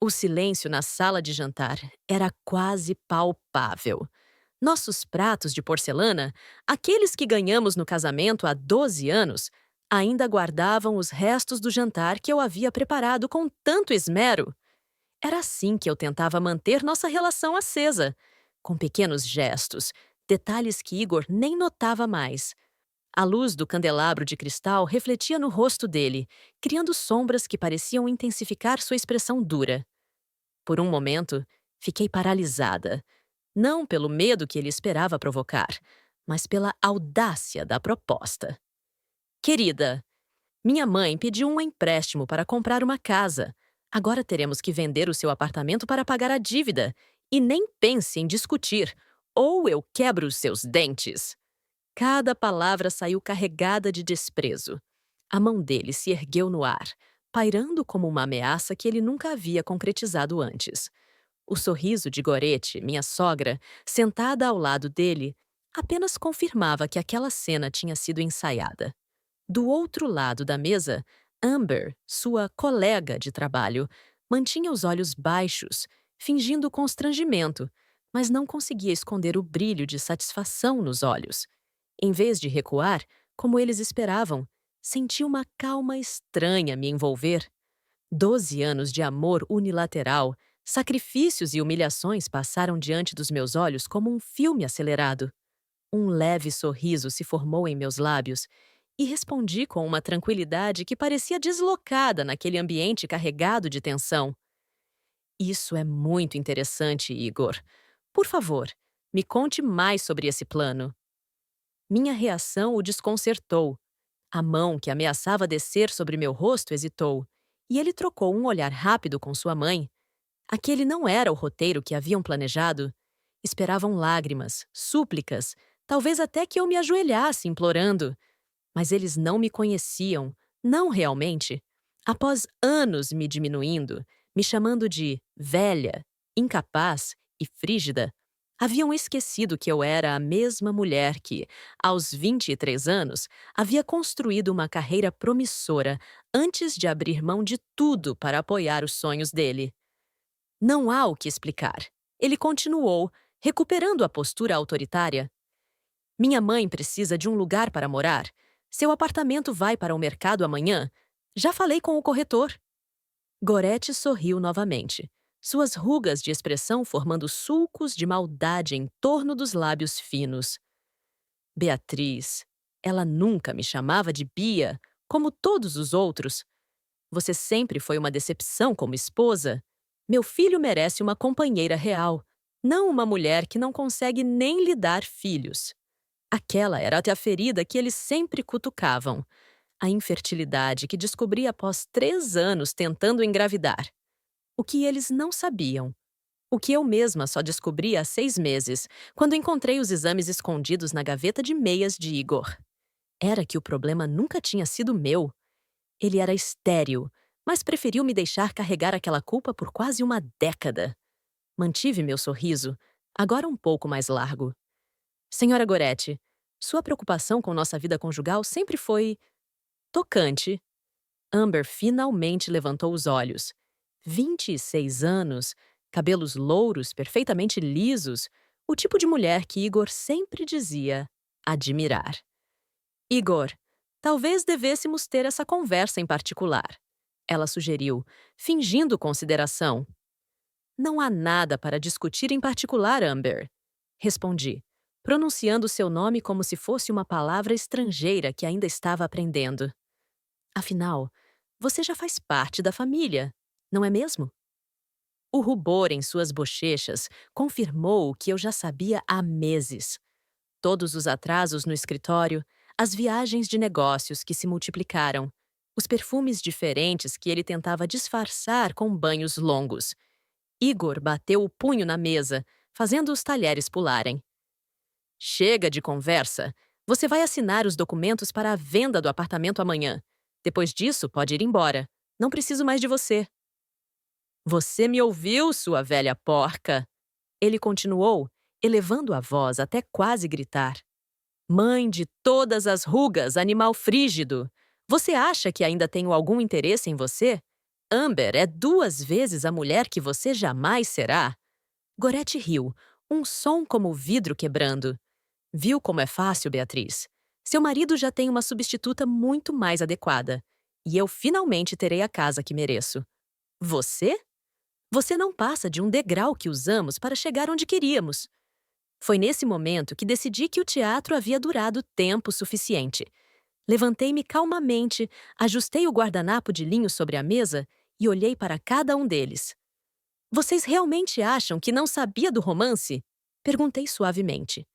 O silêncio na sala de jantar era quase palpável. Nossos pratos de porcelana, aqueles que ganhamos no casamento há 12 anos, ainda guardavam os restos do jantar que eu havia preparado com tanto esmero. Era assim que eu tentava manter nossa relação acesa, com pequenos gestos, detalhes que Igor nem notava mais. A luz do candelabro de cristal refletia no rosto dele, criando sombras que pareciam intensificar sua expressão dura. Por um momento, fiquei paralisada, não pelo medo que ele esperava provocar, mas pela audácia da proposta. Querida, minha mãe pediu um empréstimo para comprar uma casa. Agora teremos que vender o seu apartamento para pagar a dívida. E nem pense em discutir, ou eu quebro os seus dentes. Cada palavra saiu carregada de desprezo. A mão dele se ergueu no ar, pairando como uma ameaça que ele nunca havia concretizado antes. O sorriso de Gorete, minha sogra, sentada ao lado dele, apenas confirmava que aquela cena tinha sido ensaiada. Do outro lado da mesa, Amber, sua colega de trabalho, mantinha os olhos baixos, fingindo constrangimento, mas não conseguia esconder o brilho de satisfação nos olhos. Em vez de recuar, como eles esperavam, senti uma calma estranha me envolver. 12 anos de amor unilateral, sacrifícios e humilhações passaram diante dos meus olhos como um filme acelerado. Um leve sorriso se formou em meus lábios e respondi com uma tranquilidade que parecia deslocada naquele ambiente carregado de tensão. Isso é muito interessante, Igor. Por favor, me conte mais sobre esse plano. Minha reação o desconcertou. A mão que ameaçava descer sobre meu rosto hesitou, e ele trocou um olhar rápido com sua mãe. Aquele não era o roteiro que haviam planejado. Esperavam lágrimas, súplicas, talvez até que eu me ajoelhasse implorando. Mas eles não me conheciam, não realmente. Após anos me diminuindo, me chamando de velha, incapaz e frígida, haviam esquecido que eu era a mesma mulher que, aos 23 anos, havia construído uma carreira promissora antes de abrir mão de tudo para apoiar os sonhos dele. Não há o que explicar. Ele continuou, recuperando a postura autoritária. Minha mãe precisa de um lugar para morar. Seu apartamento vai para o mercado amanhã. Já falei com o corretor. Gorete sorriu novamente, suas rugas de expressão formando sulcos de maldade em torno dos lábios finos. Beatriz, ela nunca me chamava de Bia, como todos os outros. Você sempre foi uma decepção como esposa. Meu filho merece uma companheira real, não uma mulher que não consegue nem lhe dar filhos. Aquela era até a ferida que eles sempre cutucavam. A infertilidade que descobri após 3 anos tentando engravidar. O que eles não sabiam. O que eu mesma só descobri há 6 meses, quando encontrei os exames escondidos na gaveta de meias de Igor. Era que o problema nunca tinha sido meu. Ele era estéril, mas preferiu me deixar carregar aquela culpa por quase uma década. Mantive meu sorriso, agora um pouco mais largo. Senhora Goretti, sua preocupação com nossa vida conjugal sempre foi tocante. Amber finalmente levantou os olhos. 26 anos, cabelos louros, perfeitamente lisos, o tipo de mulher que Igor sempre dizia admirar. Igor, talvez devêssemos ter essa conversa em particular, ela sugeriu, fingindo consideração. Não há nada para discutir em particular, Amber, respondi, pronunciando seu nome como se fosse uma palavra estrangeira que ainda estava aprendendo. Afinal, você já faz parte da família, não é mesmo? O rubor em suas bochechas confirmou o que eu já sabia há meses. Todos os atrasos no escritório, as viagens de negócios que se multiplicaram, os perfumes diferentes que ele tentava disfarçar com banhos longos. Igor bateu o punho na mesa, fazendo os talheres pularem. Chega de conversa. Você vai assinar os documentos para a venda do apartamento amanhã. Depois disso, pode ir embora. Não preciso mais de você. Você me ouviu, sua velha porca? Ele continuou, elevando a voz até quase gritar. Mãe de todas as rugas, animal frígido! Você acha que ainda tenho algum interesse em você? Amber é 2 vezes a mulher que você jamais será. Gorete riu, um som como o vidro quebrando. Viu como é fácil, Beatriz? Seu marido já tem uma substituta muito mais adequada. E eu finalmente terei a casa que mereço. Você? Você não passa de um degrau que usamos para chegar onde queríamos. Foi nesse momento que decidi que o teatro havia durado tempo suficiente. Levantei-me calmamente, ajustei o guardanapo de linho sobre a mesa e olhei para cada um deles. Vocês realmente acham que não sabia do romance? Perguntei suavemente.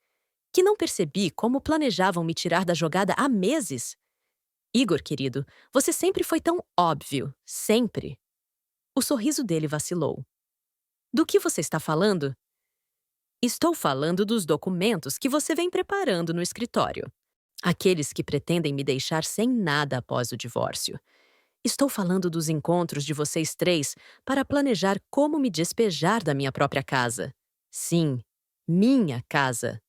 Que não percebi como planejavam me tirar da jogada há meses? Igor, querido, você sempre foi tão óbvio. Sempre. O sorriso dele vacilou. Do que você está falando? Estou falando dos documentos que você vem preparando no escritório. Aqueles que pretendem me deixar sem nada após o divórcio. Estou falando dos encontros de vocês três para planejar como me despejar da minha própria casa. Sim, minha casa.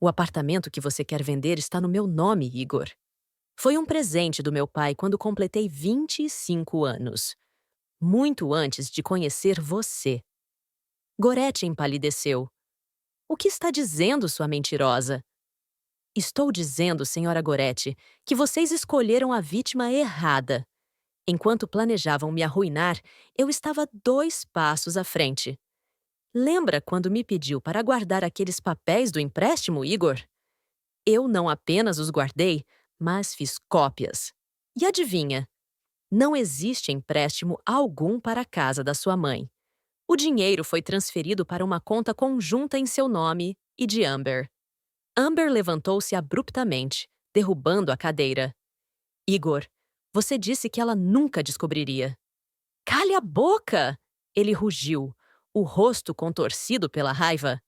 O apartamento que você quer vender está no meu nome, Igor. Foi um presente do meu pai quando completei 25 anos. Muito antes de conhecer você. Gorete empalideceu. O que está dizendo, sua mentirosa? Estou dizendo, senhora Gorete, que vocês escolheram a vítima errada. Enquanto planejavam me arruinar, eu estava 2 passos à frente. Lembra quando me pediu para guardar aqueles papéis do empréstimo, Igor? Eu não apenas os guardei, mas fiz cópias. E adivinha? Não existe empréstimo algum para a casa da sua mãe. O dinheiro foi transferido para uma conta conjunta em seu nome e de Amber. Amber levantou-se abruptamente, derrubando a cadeira. Igor, você disse que ela nunca descobriria. Cale a boca! Ele rugiu, o rosto contorcido pela raiva.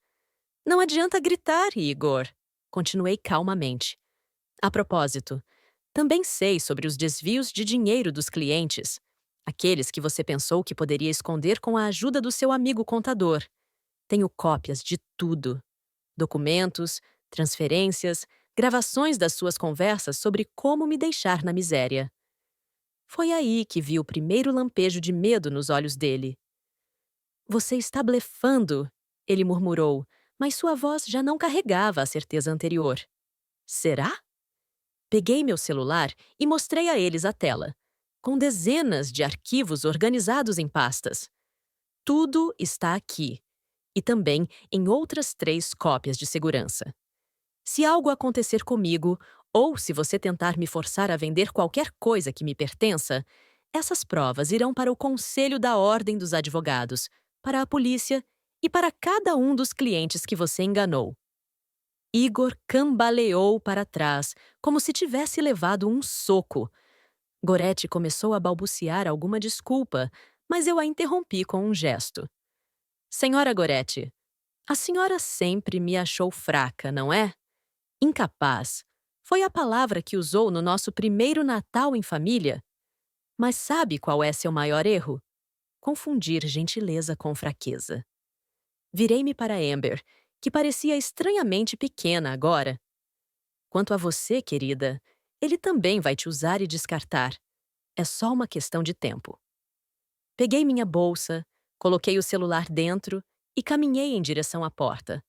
Não adianta gritar, Igor. Continuei calmamente. A propósito, também sei sobre os desvios de dinheiro dos clientes. Aqueles que você pensou que poderia esconder com a ajuda do seu amigo contador. Tenho cópias de tudo. Documentos, transferências, gravações das suas conversas sobre como me deixar na miséria. Foi aí que vi o primeiro lampejo de medo nos olhos dele. Você está blefando, ele murmurou, mas sua voz já não carregava a certeza anterior. Será? Peguei meu celular e mostrei a eles a tela, com dezenas de arquivos organizados em pastas. Tudo está aqui, e também em outras 3 cópias de segurança. Se algo acontecer comigo, ou se você tentar me forçar a vender qualquer coisa que me pertença, essas provas irão para o Conselho da Ordem dos Advogados, para a polícia e para cada um dos clientes que você enganou. Igor cambaleou para trás, como se tivesse levado um soco. Gorete começou a balbuciar alguma desculpa, mas eu a interrompi com um gesto. Senhora Gorete, a senhora sempre me achou fraca, não é? Incapaz. Foi a palavra que usou no nosso primeiro Natal em família. Mas sabe qual é seu maior erro? Confundir gentileza com fraqueza. Virei-me para Amber, que parecia estranhamente pequena agora. Quanto a você, querida, ele também vai te usar e descartar. É só uma questão de tempo. Peguei minha bolsa, coloquei o celular dentro e caminhei em direção à porta.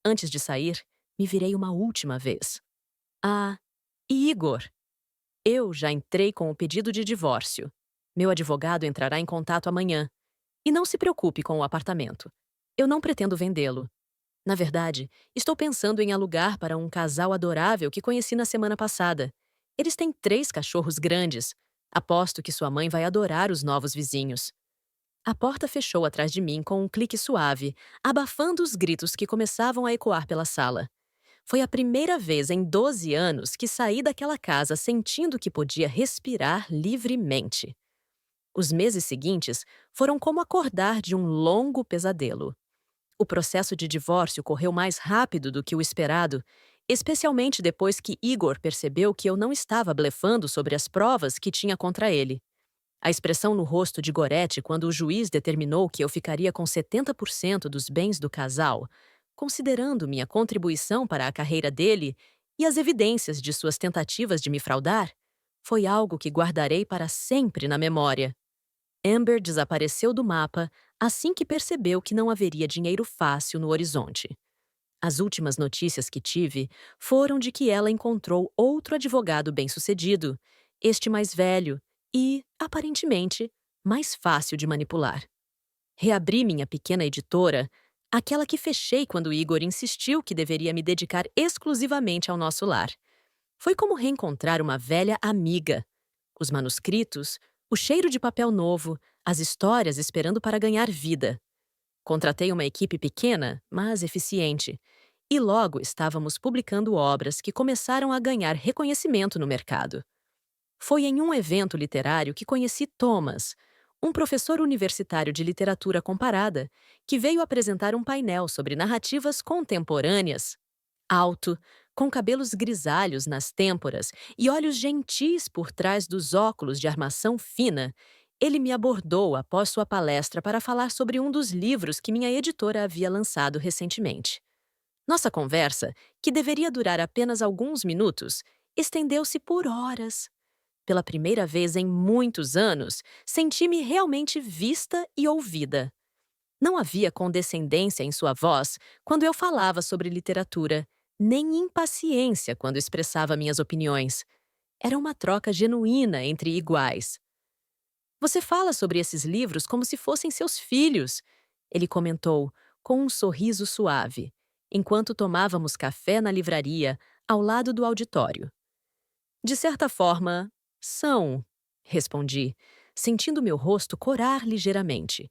Antes de sair, me virei uma última vez. Ah, e Igor? Eu já entrei com o pedido de divórcio. Meu advogado entrará em contato amanhã. E não se preocupe com o apartamento. Eu não pretendo vendê-lo. Na verdade, estou pensando em alugar para um casal adorável que conheci na semana passada. Eles têm 3 cachorros grandes. Aposto que sua mãe vai adorar os novos vizinhos. A porta fechou atrás de mim com um clique suave, abafando os gritos que começavam a ecoar pela sala. Foi a primeira vez em 12 anos que saí daquela casa sentindo que podia respirar livremente. Os meses seguintes foram como acordar de um longo pesadelo. O processo de divórcio correu mais rápido do que o esperado, especialmente depois que Igor percebeu que eu não estava blefando sobre as provas que tinha contra ele. A expressão no rosto de Gorete quando o juiz determinou que eu ficaria com 70% dos bens do casal, considerando minha contribuição para a carreira dele e as evidências de suas tentativas de me fraudar, foi algo que guardarei para sempre na memória. Amber desapareceu do mapa assim que percebeu que não haveria dinheiro fácil no horizonte. As últimas notícias que tive foram de que ela encontrou outro advogado bem-sucedido, este mais velho e, aparentemente, mais fácil de manipular. Reabri minha pequena editora, aquela que fechei quando Igor insistiu que deveria me dedicar exclusivamente ao nosso lar. Foi como reencontrar uma velha amiga. Os manuscritos, o cheiro de papel novo, as histórias esperando para ganhar vida. Contratei uma equipe pequena, mas eficiente, e logo estávamos publicando obras que começaram a ganhar reconhecimento no mercado. Foi em um evento literário que conheci Thomas, um professor universitário de literatura comparada, que veio apresentar um painel sobre narrativas contemporâneas. Alto, com cabelos grisalhos nas têmporas e olhos gentis por trás dos óculos de armação fina, ele me abordou após sua palestra para falar sobre um dos livros que minha editora havia lançado recentemente. Nossa conversa, que deveria durar apenas alguns minutos, estendeu-se por horas. Pela primeira vez em muitos anos, senti-me realmente vista e ouvida. Não havia condescendência em sua voz quando eu falava sobre literatura, nem impaciência quando expressava minhas opiniões. Era uma troca genuína entre iguais. Você fala sobre esses livros como se fossem seus filhos, ele comentou, com um sorriso suave, enquanto tomávamos café na livraria, ao lado do auditório. De certa forma, são, respondi, sentindo meu rosto corar ligeiramente.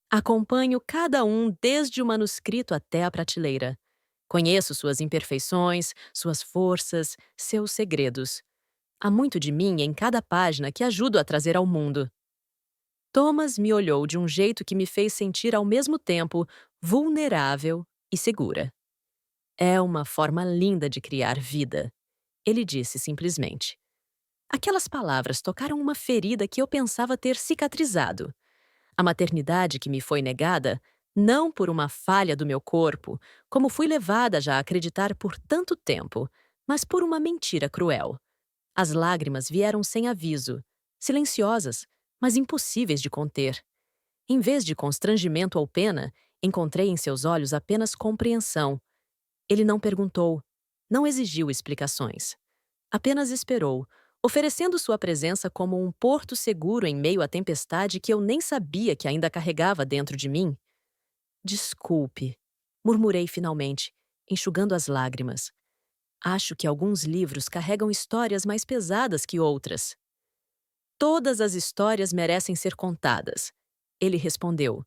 Acompanho cada um desde o manuscrito até a prateleira. Conheço suas imperfeições, suas forças, seus segredos. Há muito de mim em cada página que ajudo a trazer ao mundo. Thomas me olhou de um jeito que me fez sentir ao mesmo tempo vulnerável e segura. É uma forma linda de criar vida, ele disse simplesmente. Aquelas palavras tocaram uma ferida que eu pensava ter cicatrizado. A maternidade que me foi negada, não por uma falha do meu corpo, como fui levada já a acreditar por tanto tempo, mas por uma mentira cruel. As lágrimas vieram sem aviso, silenciosas, mas impossíveis de conter. Em vez de constrangimento ou pena, encontrei em seus olhos apenas compreensão. Ele não perguntou, não exigiu explicações. Apenas esperou, oferecendo sua presença como um porto seguro em meio à tempestade que eu nem sabia que ainda carregava dentro de mim. Desculpe, murmurei finalmente, enxugando as lágrimas. Acho que alguns livros carregam histórias mais pesadas que outras. Todas as histórias merecem ser contadas, ele respondeu.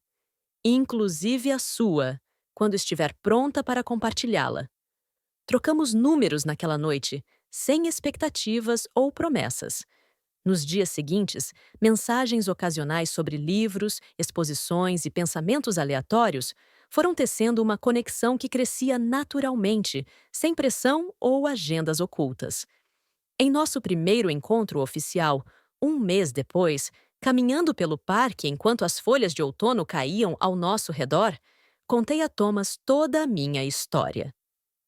Inclusive a sua, quando estiver pronta para compartilhá-la. Trocamos números naquela noite, sem expectativas ou promessas. Nos dias seguintes, mensagens ocasionais sobre livros, exposições e pensamentos aleatórios foram tecendo uma conexão que crescia naturalmente, sem pressão ou agendas ocultas. Em nosso primeiro encontro oficial, um mês depois, caminhando pelo parque enquanto as folhas de outono caíam ao nosso redor, contei a Thomas toda a minha história.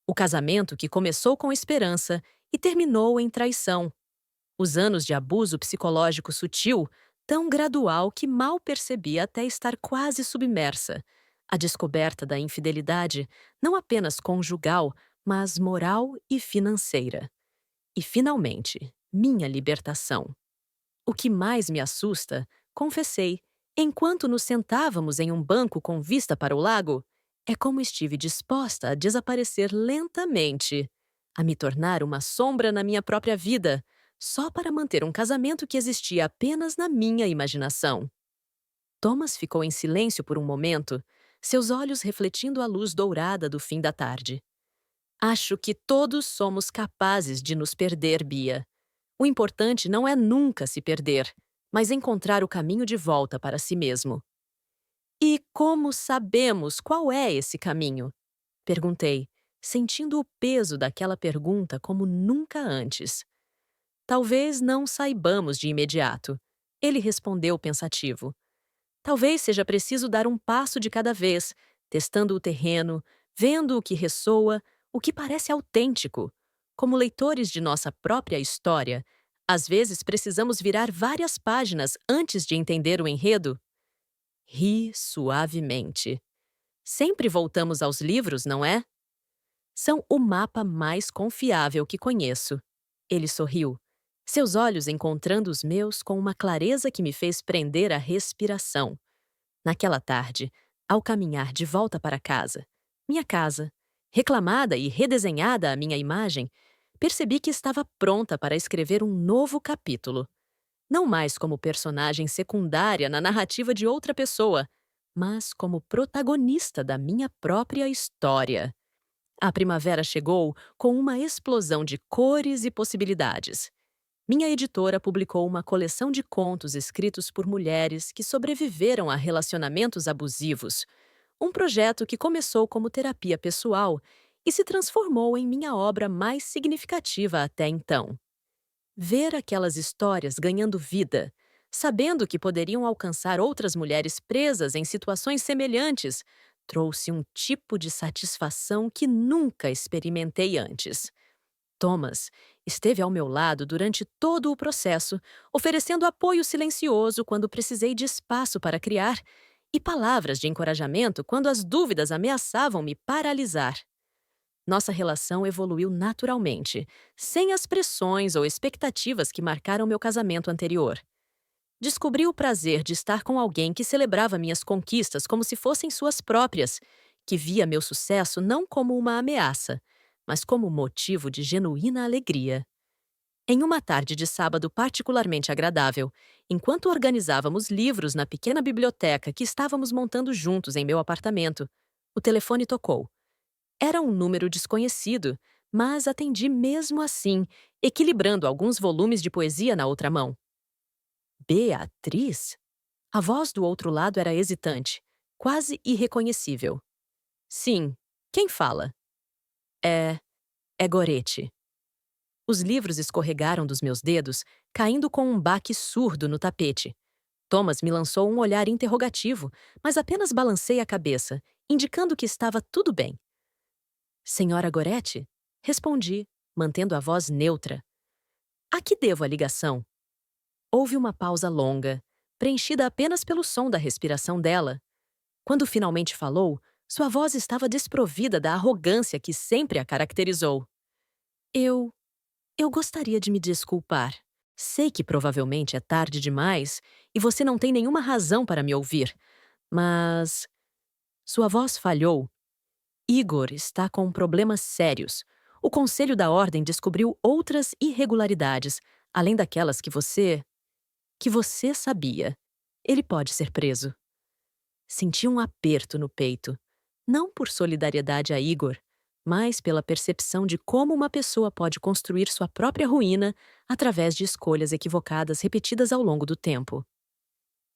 O casamento que começou com esperança e terminou em traição. Os anos de abuso psicológico sutil, tão gradual que mal percebi até estar quase submersa. A descoberta da infidelidade, não apenas conjugal, mas moral e financeira. E, finalmente, minha libertação. O que mais me assusta, confessei, enquanto nos sentávamos em um banco com vista para o lago, é como estive disposta a desaparecer lentamente, a me tornar uma sombra na minha própria vida, só para manter um casamento que existia apenas na minha imaginação. Thomas ficou em silêncio por um momento, seus olhos refletindo a luz dourada do fim da tarde. Acho que todos somos capazes de nos perder, Bia. O importante não é nunca se perder, mas encontrar o caminho de volta para si mesmo. E como sabemos qual é esse caminho? Perguntei, sentindo o peso daquela pergunta como nunca antes. Talvez não saibamos de imediato, ele respondeu pensativo. Talvez seja preciso dar um passo de cada vez, testando o terreno, vendo o que ressoa, o que parece autêntico. Como leitores de nossa própria história, Às vezes precisamos virar várias páginas antes de entender o enredo. Ri suavemente. Sempre voltamos aos livros, não é? São o mapa mais confiável que conheço. Ele sorriu, seus olhos encontrando os meus com uma clareza que me fez prender a respiração. Naquela tarde, ao caminhar de volta para casa, minha casa, reclamada e redesenhada à minha imagem, percebi que estava pronta para escrever um novo capítulo. Não mais como personagem secundária na narrativa de outra pessoa, mas como protagonista da minha própria história. A primavera chegou com uma explosão de cores e possibilidades. Minha editora publicou uma coleção de contos escritos por mulheres que sobreviveram a relacionamentos abusivos. Um projeto que começou como terapia pessoal e se transformou em minha obra mais significativa até então. Ver aquelas histórias ganhando vida, sabendo que poderiam alcançar outras mulheres presas em situações semelhantes, trouxe um tipo de satisfação que nunca experimentei antes. Thomas esteve ao meu lado durante todo o processo, oferecendo apoio silencioso quando precisei de espaço para criar e palavras de encorajamento quando as dúvidas ameaçavam me paralisar. Nossa relação evoluiu naturalmente, sem as pressões ou expectativas que marcaram meu casamento anterior. Descobri o prazer de estar com alguém que celebrava minhas conquistas como se fossem suas próprias, que via meu sucesso não como uma ameaça, mas como motivo de genuína alegria. Em uma tarde de sábado particularmente agradável, enquanto organizávamos livros na pequena biblioteca que estávamos montando juntos em meu apartamento, o telefone tocou. Era um número desconhecido, mas atendi mesmo assim, equilibrando alguns volumes de poesia na outra mão. Beatriz? A voz do outro lado era hesitante, quase irreconhecível. Sim, quem fala? É. É Gorete. Os livros escorregaram dos meus dedos, caindo com um baque surdo no tapete. Thomas me lançou um olhar interrogativo, mas apenas balancei a cabeça, indicando que estava tudo bem. Senhora Gorete? Respondi, mantendo a voz neutra. A que devo a ligação? Houve uma pausa longa, preenchida apenas pelo som da respiração dela. Quando finalmente falou, sua voz estava desprovida da arrogância que sempre a caracterizou. Eu gostaria de me desculpar. Sei que provavelmente é tarde demais e você não tem nenhuma razão para me ouvir, mas. Sua voz falhou. Igor está com problemas sérios. O Conselho da Ordem descobriu outras irregularidades, além daquelas que você. Que você sabia. Ele pode ser preso. Senti um aperto no peito. Não por solidariedade a Igor, mas pela percepção de como uma pessoa pode construir sua própria ruína através de escolhas equivocadas repetidas ao longo do tempo.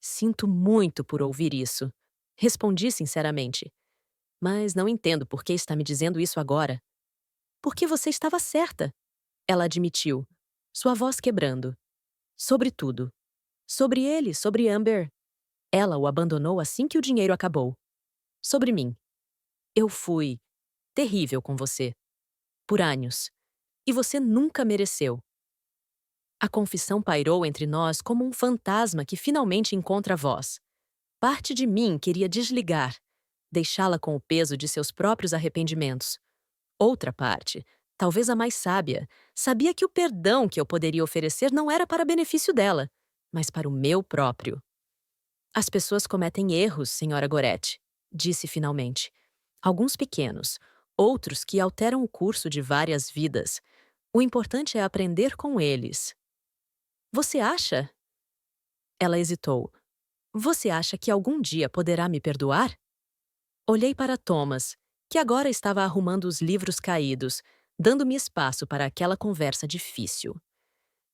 Sinto muito por ouvir isso. Respondi sinceramente. Mas não entendo por que está me dizendo isso agora. Porque você estava certa. Ela admitiu, sua voz quebrando. Sobre tudo. Sobre ele, sobre Amber. Ela o abandonou assim que o dinheiro acabou. Sobre mim. Eu fui terrível com você. Por anos. E você nunca mereceu. A confissão pairou entre nós como um fantasma que finalmente encontra voz. Parte de mim queria desligar, deixá-la com o peso de seus próprios arrependimentos. Outra parte, talvez a mais sábia, sabia que o perdão que eu poderia oferecer não era para benefício dela, mas para o meu próprio. As pessoas cometem erros, senhora Gorete, disse finalmente. Alguns pequenos, outros que alteram o curso de várias vidas. O importante é aprender com eles. Você acha? Ela hesitou. Você acha que algum dia poderá me perdoar? Olhei para Thomas, que agora estava arrumando os livros caídos, dando-me espaço para aquela conversa difícil.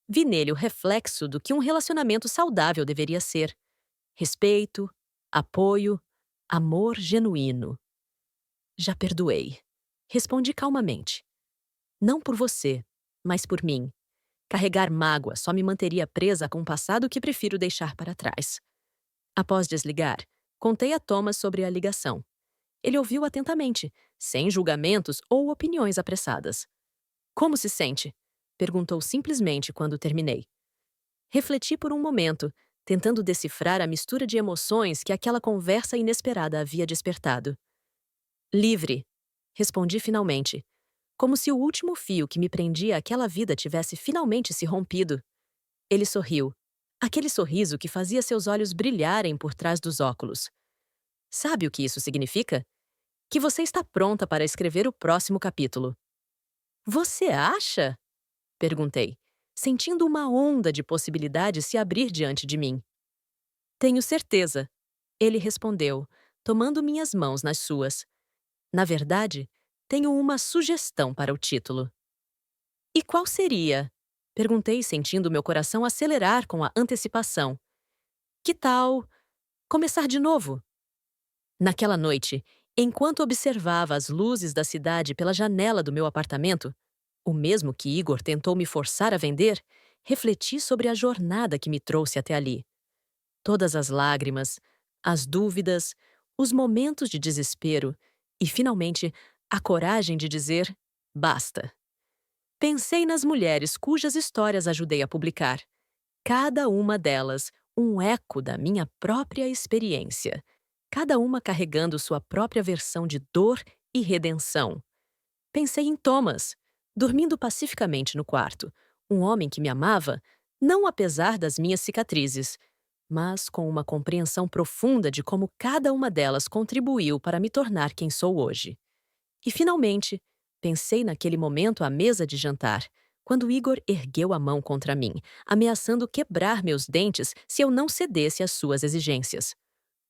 Vi nele o reflexo do que um relacionamento saudável deveria ser. Respeito, apoio, amor genuíno. Já perdoei. Respondi calmamente. Não por você, mas por mim. Carregar mágoa só me manteria presa com um passado que prefiro deixar para trás. Após desligar, contei a Thomas sobre a ligação. Ele ouviu atentamente, sem julgamentos ou opiniões apressadas. Como se sente? Perguntou simplesmente quando terminei. Refleti por um momento, tentando decifrar a mistura de emoções que aquela conversa inesperada havia despertado. Livre, respondi finalmente, como se o último fio que me prendia àquela vida tivesse finalmente se rompido. Ele sorriu. Aquele sorriso que fazia seus olhos brilharem por trás dos óculos. Sabe o que isso significa? Que você está pronta para escrever o próximo capítulo. Você acha? Perguntei, sentindo uma onda de possibilidades se abrir diante de mim. Tenho certeza, ele respondeu, tomando minhas mãos nas suas. Na verdade, tenho uma sugestão para o título. E qual seria? Perguntei, sentindo meu coração acelerar com a antecipação. Que tal começar de novo? Naquela noite, enquanto observava as luzes da cidade pela janela do meu apartamento, o mesmo que Igor tentou me forçar a vender, refleti sobre a jornada que me trouxe até ali. Todas as lágrimas, as dúvidas, os momentos de desespero e, finalmente, a coragem de dizer basta. Pensei nas mulheres cujas histórias ajudei a publicar. Cada uma delas um eco da minha própria experiência. Cada uma carregando sua própria versão de dor e redenção. Pensei em Thomas, dormindo pacificamente no quarto. Um homem que me amava, não apesar das minhas cicatrizes, mas com uma compreensão profunda de como cada uma delas contribuiu para me tornar quem sou hoje. E, finalmente, pensei naquele momento à mesa de jantar, quando Igor ergueu a mão contra mim, ameaçando quebrar meus dentes se eu não cedesse às suas exigências.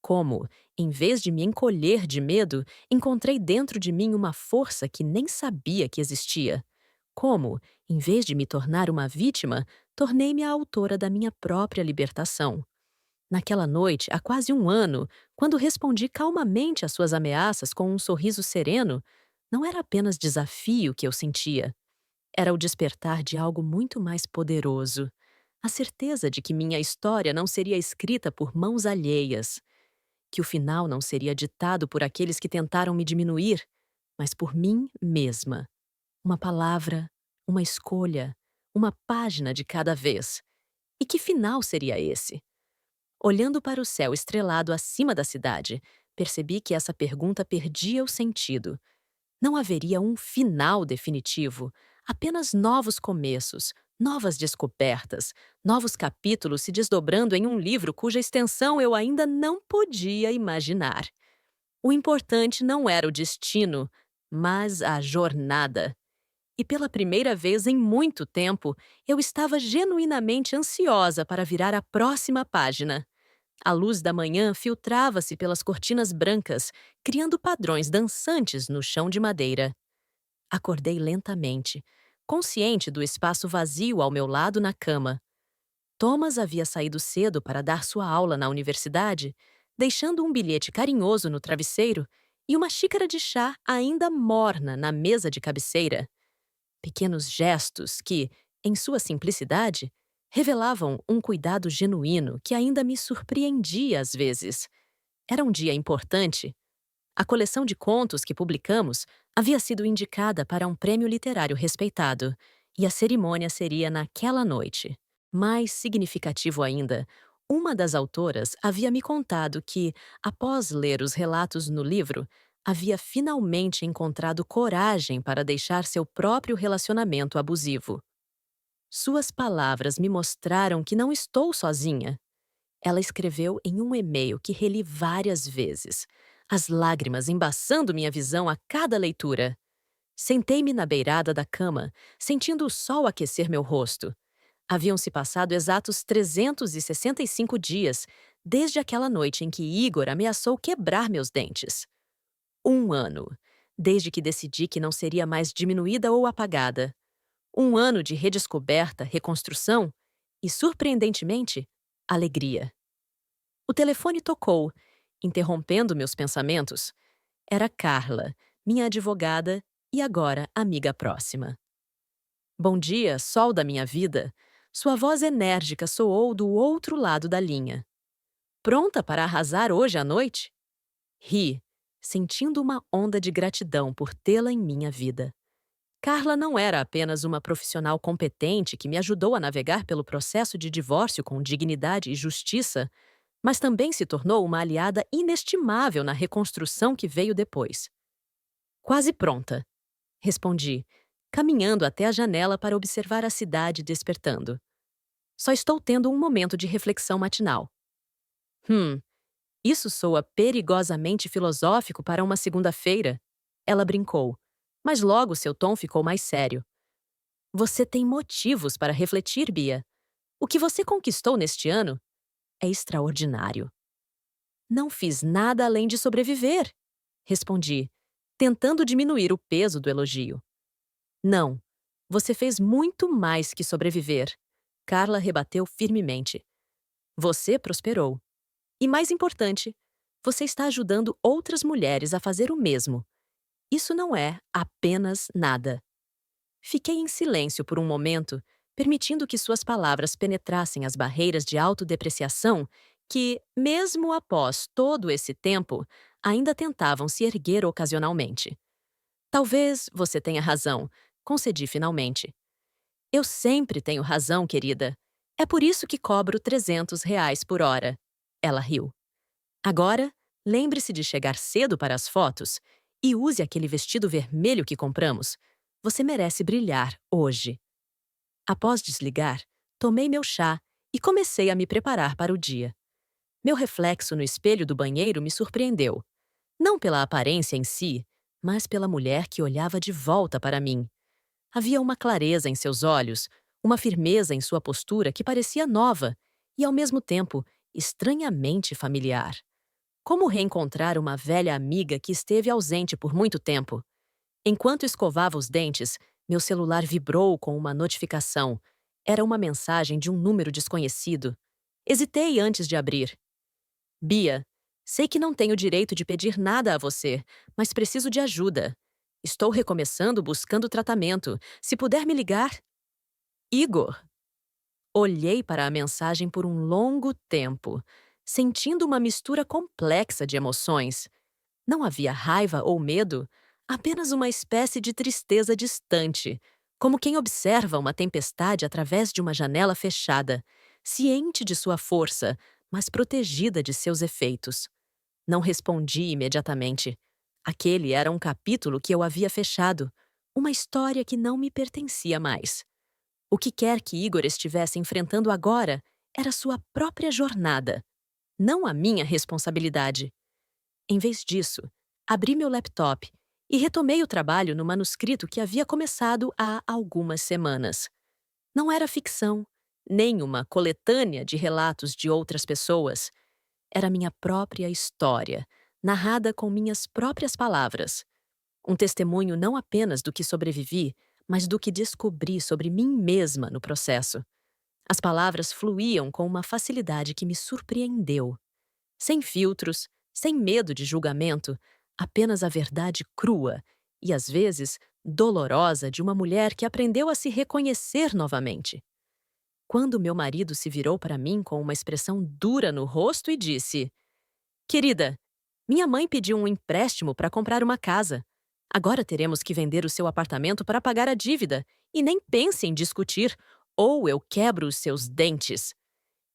Como, em vez de me encolher de medo, encontrei dentro de mim uma força que nem sabia que existia. Como, em vez de me tornar uma vítima, tornei-me a autora da minha própria libertação. Naquela noite, há quase um ano, quando respondi calmamente às suas ameaças com um sorriso sereno, não era apenas desafio que eu sentia. Era o despertar de algo muito mais poderoso. A certeza de que minha história não seria escrita por mãos alheias. Que o final não seria ditado por aqueles que tentaram me diminuir, mas por mim mesma. Uma palavra, uma escolha, uma página de cada vez. E que final seria esse? Olhando para o céu estrelado acima da cidade, percebi que essa pergunta perdia o sentido. Não haveria um final definitivo, apenas novos começos, novas descobertas, novos capítulos se desdobrando em um livro cuja extensão eu ainda não podia imaginar. O importante não era o destino, mas a jornada. E pela primeira vez em muito tempo, eu estava genuinamente ansiosa para virar a próxima página. A luz da manhã filtrava-se pelas cortinas brancas, criando padrões dançantes no chão de madeira. Acordei lentamente, consciente do espaço vazio ao meu lado na cama. Thomas havia saído cedo para dar sua aula na universidade, deixando um bilhete carinhoso no travesseiro e uma xícara de chá ainda morna na mesa de cabeceira. Pequenos gestos que, em sua simplicidade, revelavam um cuidado genuíno que ainda me surpreendia às vezes. Era um dia importante. A coleção de contos que publicamos havia sido indicada para um prêmio literário respeitado, e a cerimônia seria naquela noite. Mais significativo ainda, uma das autoras havia me contado que, após ler os relatos no livro, havia finalmente encontrado coragem para deixar seu próprio relacionamento abusivo. Suas palavras me mostraram que não estou sozinha. Ela escreveu em um e-mail que reli várias vezes, as lágrimas embaçando minha visão a cada leitura. Sentei-me na beirada da cama, sentindo o sol aquecer meu rosto. Haviam se passado exatos 365 dias desde aquela noite em que Igor ameaçou quebrar meus dentes. 1 ano, desde que decidi que não seria mais diminuída ou apagada. 1 ano de redescoberta, reconstrução e, surpreendentemente, alegria. O telefone tocou, interrompendo meus pensamentos. Era Carla, minha advogada e agora amiga próxima. Bom dia, sol da minha vida. Sua voz enérgica soou do outro lado da linha. Pronta para arrasar hoje à noite? Ri, sentindo uma onda de gratidão por tê-la em minha vida. Carla não era apenas uma profissional competente que me ajudou a navegar pelo processo de divórcio com dignidade e justiça, mas também se tornou uma aliada inestimável na reconstrução que veio depois. Quase pronta, respondi, caminhando até a janela para observar a cidade despertando. Só estou tendo um momento de reflexão matinal. Hum, isso soa perigosamente filosófico para uma segunda-feira. Ela brincou, mas logo seu tom ficou mais sério. Você tem motivos para refletir, Bia. O que você conquistou neste ano é extraordinário. Não fiz nada além de sobreviver, respondi, tentando diminuir o peso do elogio. Não, você fez muito mais que sobreviver. Carla rebateu firmemente. Você prosperou. E mais importante, você está ajudando outras mulheres a fazer o mesmo. Isso não é apenas nada. Fiquei em silêncio por um momento, permitindo que suas palavras penetrassem as barreiras de autodepreciação que, mesmo após todo esse tempo, ainda tentavam se erguer ocasionalmente. Talvez você tenha razão, concedi finalmente. Eu sempre tenho razão, querida. É por isso que cobro R$ 300 por hora. Ela riu. Agora, lembre-se de chegar cedo para as fotos e use aquele vestido vermelho que compramos. Você merece brilhar hoje. Após desligar, tomei meu chá e comecei a me preparar para o dia. Meu reflexo no espelho do banheiro me surpreendeu. Não pela aparência em si, mas pela mulher que olhava de volta para mim. Havia uma clareza em seus olhos, uma firmeza em sua postura que parecia nova e, ao mesmo tempo, estranhamente familiar. Como reencontrar uma velha amiga que esteve ausente por muito tempo? Enquanto escovava os dentes, meu celular vibrou com uma notificação. Era uma mensagem de um número desconhecido. Hesitei antes de abrir. Bia, sei que não tenho direito de pedir nada a você, mas preciso de ajuda. Estou recomeçando buscando tratamento. Se puder me ligar. Igor. Olhei para a mensagem por um longo tempo, sentindo uma mistura complexa de emoções. Não havia raiva ou medo, apenas uma espécie de tristeza distante, como quem observa uma tempestade através de uma janela fechada, ciente de sua força, mas protegida de seus efeitos. Não respondi imediatamente. Aquele era um capítulo que eu havia fechado, uma história que não me pertencia mais. O que quer que Igor estivesse enfrentando agora era sua própria jornada, não a minha responsabilidade. Em vez disso, abri meu laptop e retomei o trabalho no manuscrito que havia começado há algumas semanas. Não era ficção, nem uma coletânea de relatos de outras pessoas. Era minha própria história, narrada com minhas próprias palavras. Um testemunho não apenas do que sobrevivi, mas do que descobri sobre mim mesma no processo. As palavras fluíam com uma facilidade que me surpreendeu. Sem filtros, sem medo de julgamento, apenas a verdade crua e, às vezes, dolorosa de uma mulher que aprendeu a se reconhecer novamente. Quando meu marido se virou para mim com uma expressão dura no rosto e disse: Querida, minha mãe pediu um empréstimo para comprar uma casa. Agora teremos que vender o seu apartamento para pagar a dívida e nem pense em discutir, ou eu quebro os seus dentes.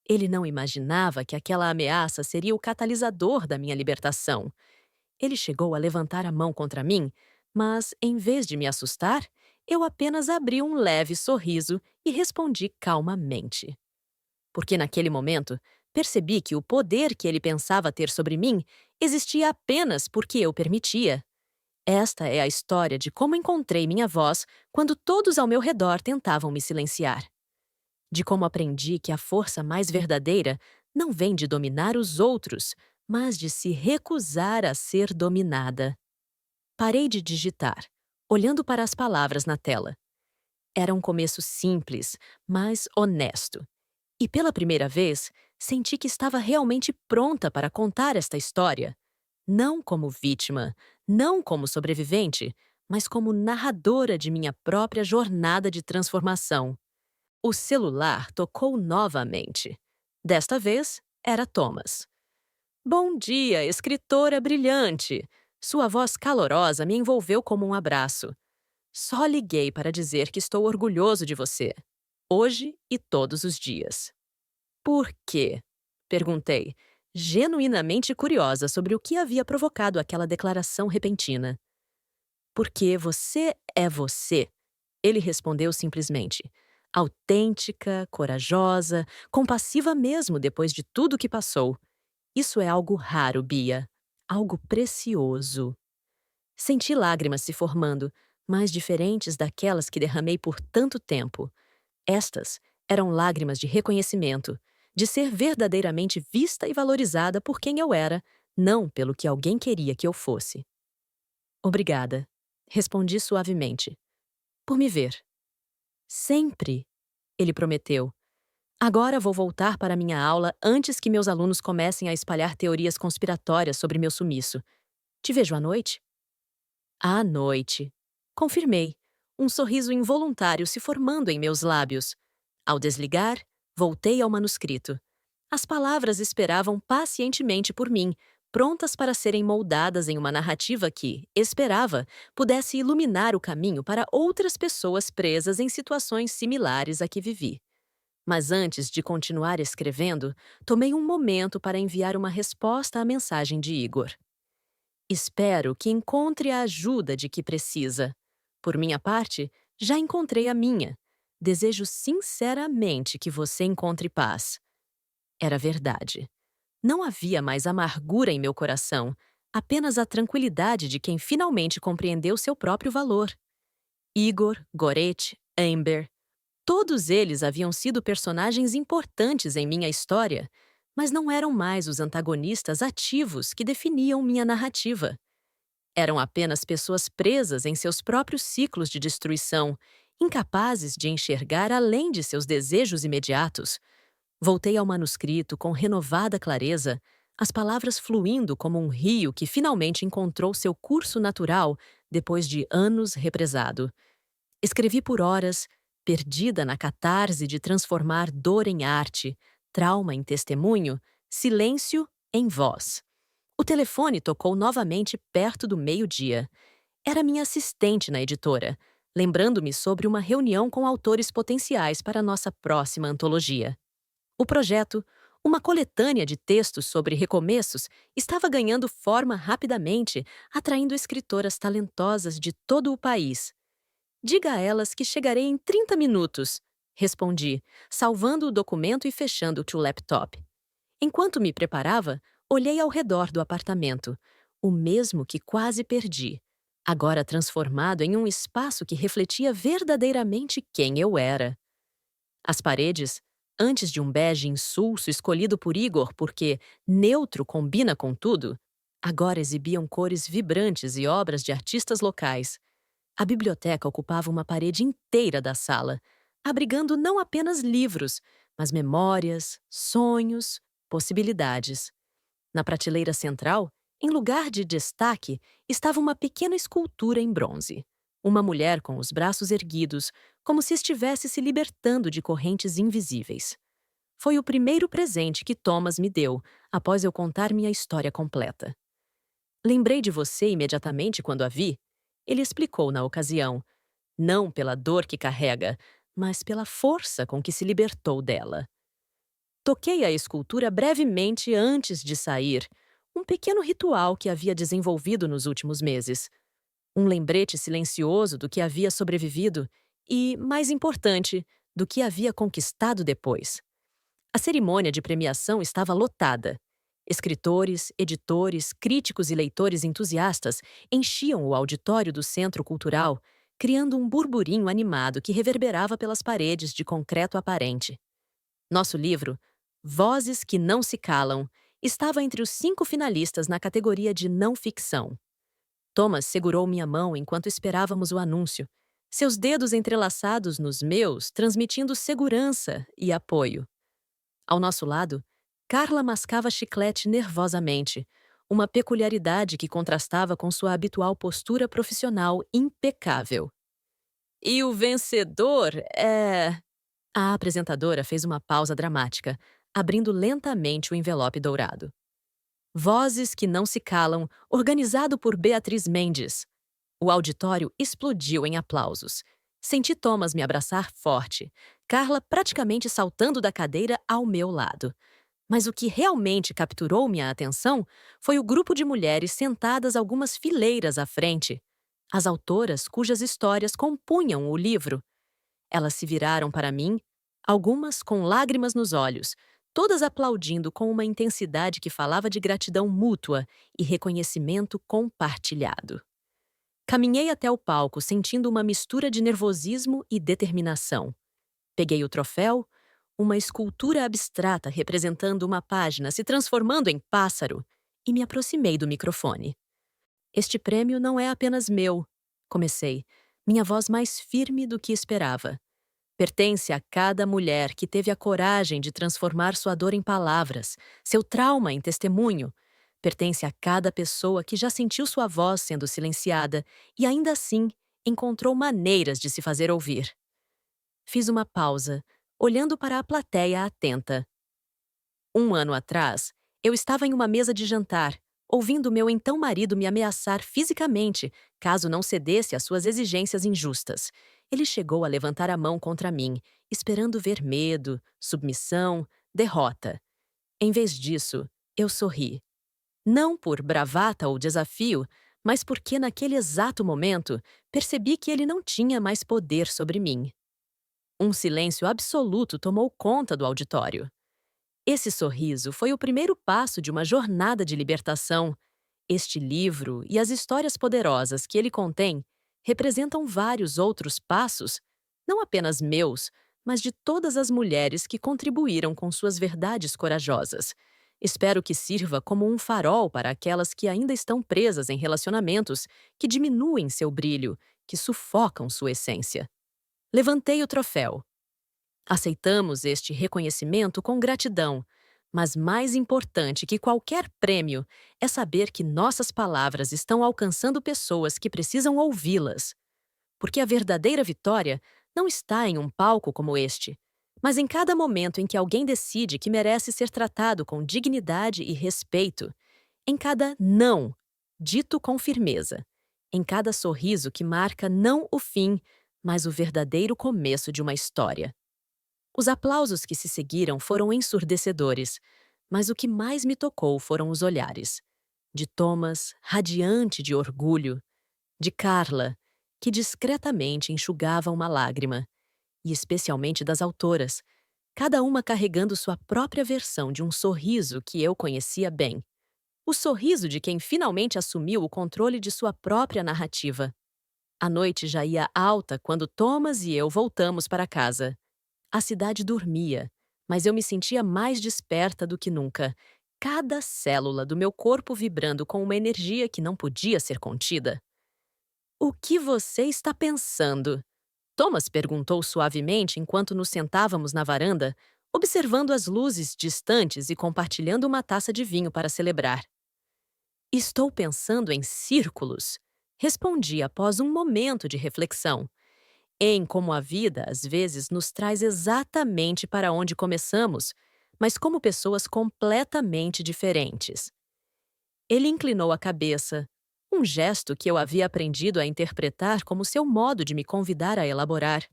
Ele não imaginava que aquela ameaça seria o catalisador da minha libertação. Ele chegou a levantar a mão contra mim, mas, em vez de me assustar, eu apenas abri um leve sorriso e respondi calmamente. Porque naquele momento, percebi que o poder que ele pensava ter sobre mim existia apenas porque eu permitia. Esta é a história de como encontrei minha voz quando todos ao meu redor tentavam me silenciar. De como aprendi que a força mais verdadeira não vem de dominar os outros, mas de se recusar a ser dominada. Parei de digitar, olhando para as palavras na tela. Era um começo simples, mas honesto. E pela primeira vez, senti que estava realmente pronta para contar esta história. Não como vítima, não como sobrevivente, mas como narradora de minha própria jornada de transformação. O celular tocou novamente. Desta vez, era Thomas. Bom dia, escritora brilhante! Sua voz calorosa me envolveu como um abraço. Só liguei para dizer que estou orgulhoso de você, hoje e todos os dias. Por quê? Perguntei, genuinamente curiosa sobre o que havia provocado aquela declaração repentina. Porque você é você, ele respondeu simplesmente. Autêntica, corajosa, compassiva mesmo depois de tudo que passou. Isso é algo raro, Bia. Algo precioso. Senti lágrimas se formando, mais diferentes daquelas que derramei por tanto tempo. Estas eram lágrimas de reconhecimento, de ser verdadeiramente vista e valorizada por quem eu era, não pelo que alguém queria que eu fosse. Obrigada, respondi suavemente. Por me ver. Sempre, ele prometeu. Agora vou voltar para minha aula antes que meus alunos comecem a espalhar teorias conspiratórias sobre meu sumiço. Te vejo à noite? À noite. Confirmei, um sorriso involuntário se formando em meus lábios. Ao desligar, voltei ao manuscrito. As palavras esperavam pacientemente por mim, prontas para serem moldadas em uma narrativa que, esperava, pudesse iluminar o caminho para outras pessoas presas em situações similares à que vivi. Mas antes de continuar escrevendo, tomei um momento para enviar uma resposta à mensagem de Igor. Espero que encontre a ajuda de que precisa. Por minha parte, já encontrei a minha. Desejo sinceramente que você encontre paz. Era verdade. Não havia mais amargura em meu coração, apenas a tranquilidade de quem finalmente compreendeu seu próprio valor. Igor, Gorete, Amber, todos eles haviam sido personagens importantes em minha história, mas não eram mais os antagonistas ativos que definiam minha narrativa. Eram apenas pessoas presas em seus próprios ciclos de destruição, incapazes de enxergar além de seus desejos imediatos. Voltei ao manuscrito com renovada clareza, as palavras fluindo como um rio que finalmente encontrou seu curso natural depois de anos represado. Escrevi por horas, perdida na catarse de transformar dor em arte, trauma em testemunho, silêncio em voz. O telefone tocou novamente perto do meio-dia. Era minha assistente na editora, lembrando-me sobre uma reunião com autores potenciais para nossa próxima antologia. O projeto, uma coletânea de textos sobre recomeços, estava ganhando forma rapidamente, atraindo escritoras talentosas de todo o país. Diga a elas que chegarei em 30 minutos, respondi, salvando o documento e fechando-o laptop. Enquanto me preparava, olhei ao redor do apartamento, o mesmo que quase perdi, agora transformado em um espaço que refletia verdadeiramente quem eu era. As paredes, antes de um bege insulso escolhido por Igor porque neutro combina com tudo, agora exibiam cores vibrantes e obras de artistas locais. A biblioteca ocupava uma parede inteira da sala, abrigando não apenas livros, mas memórias, sonhos, possibilidades. Na prateleira central, em lugar de destaque, estava uma pequena escultura em bronze. Uma mulher com os braços erguidos, como se estivesse se libertando de correntes invisíveis. Foi o primeiro presente que Thomas me deu, após eu contar minha história completa. Lembrei de você imediatamente quando a vi, ele explicou na ocasião, não pela dor que carrega, mas pela força com que se libertou dela. Toquei a escultura brevemente antes de sair, um pequeno ritual que havia desenvolvido nos últimos meses. Um lembrete silencioso do que havia sobrevivido e, mais importante, do que havia conquistado depois. A cerimônia de premiação estava lotada. Escritores, editores, críticos e leitores entusiastas enchiam o auditório do Centro Cultural, criando um burburinho animado que reverberava pelas paredes de concreto aparente. Nosso livro, Vozes que Não Se Calam, estava entre os 5 finalistas na categoria de não ficção. Thomas segurou minha mão enquanto esperávamos o anúncio, seus dedos entrelaçados nos meus, transmitindo segurança e apoio. Ao nosso lado, Carla mascava chiclete nervosamente, uma peculiaridade que contrastava com sua habitual postura profissional impecável. E o vencedor é... A apresentadora fez uma pausa dramática, abrindo lentamente o envelope dourado. Vozes que Não Se Calam, organizado por Beatriz Mendes. O auditório explodiu em aplausos. Senti Thomas me abraçar forte, Carla praticamente saltando da cadeira ao meu lado. Mas o que realmente capturou minha atenção foi o grupo de mulheres sentadas algumas fileiras à frente. As autoras cujas histórias compunham o livro. Elas se viraram para mim, algumas com lágrimas nos olhos, todas aplaudindo com uma intensidade que falava de gratidão mútua e reconhecimento compartilhado. Caminhei até o palco sentindo uma mistura de nervosismo e determinação. Peguei o troféu, uma escultura abstrata representando uma página se transformando em pássaro, e me aproximei do microfone. Este prêmio não é apenas meu, comecei, minha voz mais firme do que esperava. Pertence a cada mulher que teve a coragem de transformar sua dor em palavras, seu trauma em testemunho. Pertence a cada pessoa que já sentiu sua voz sendo silenciada e ainda assim encontrou maneiras de se fazer ouvir. Fiz uma pausa, olhando para a plateia atenta. 1 ano atrás, eu estava em uma mesa de jantar, ouvindo meu então marido me ameaçar fisicamente caso não cedesse às suas exigências injustas. Ele chegou a levantar a mão contra mim, esperando ver medo, submissão, derrota. Em vez disso, eu sorri. Não por bravata ou desafio, mas porque naquele exato momento percebi que ele não tinha mais poder sobre mim. Um silêncio absoluto tomou conta do auditório. Esse sorriso foi o primeiro passo de uma jornada de libertação. Este livro e as histórias poderosas que ele contém representam vários outros passos, não apenas meus, mas de todas as mulheres que contribuíram com suas verdades corajosas. Espero que sirva como um farol para aquelas que ainda estão presas em relacionamentos que diminuem seu brilho, que sufocam sua essência. Levantei o troféu. Aceitamos este reconhecimento com gratidão, mas mais importante que qualquer prêmio é saber que nossas palavras estão alcançando pessoas que precisam ouvi-las. Porque a verdadeira vitória não está em um palco como este, mas em cada momento em que alguém decide que merece ser tratado com dignidade e respeito, em cada não, dito com firmeza, em cada sorriso que marca não o fim, mas o verdadeiro começo de uma história. Os aplausos que se seguiram foram ensurdecedores, mas o que mais me tocou foram os olhares. De Thomas, radiante de orgulho, de Carla, que discretamente enxugava uma lágrima, e especialmente das autoras, cada uma carregando sua própria versão de um sorriso que eu conhecia bem. O sorriso de quem finalmente assumiu o controle de sua própria narrativa. A noite já ia alta quando Thomas e eu voltamos para casa. A cidade dormia, mas eu me sentia mais desperta do que nunca, cada célula do meu corpo vibrando com uma energia que não podia ser contida. O que você está pensando? Thomas perguntou suavemente enquanto nos sentávamos na varanda, observando as luzes distantes e compartilhando uma taça de vinho para celebrar. Estou pensando em círculos, respondi após um momento de reflexão. Em como a vida, às vezes, nos traz exatamente para onde começamos, mas como pessoas completamente diferentes. Ele inclinou a cabeça, um gesto que eu havia aprendido a interpretar como seu modo de me convidar a elaborar.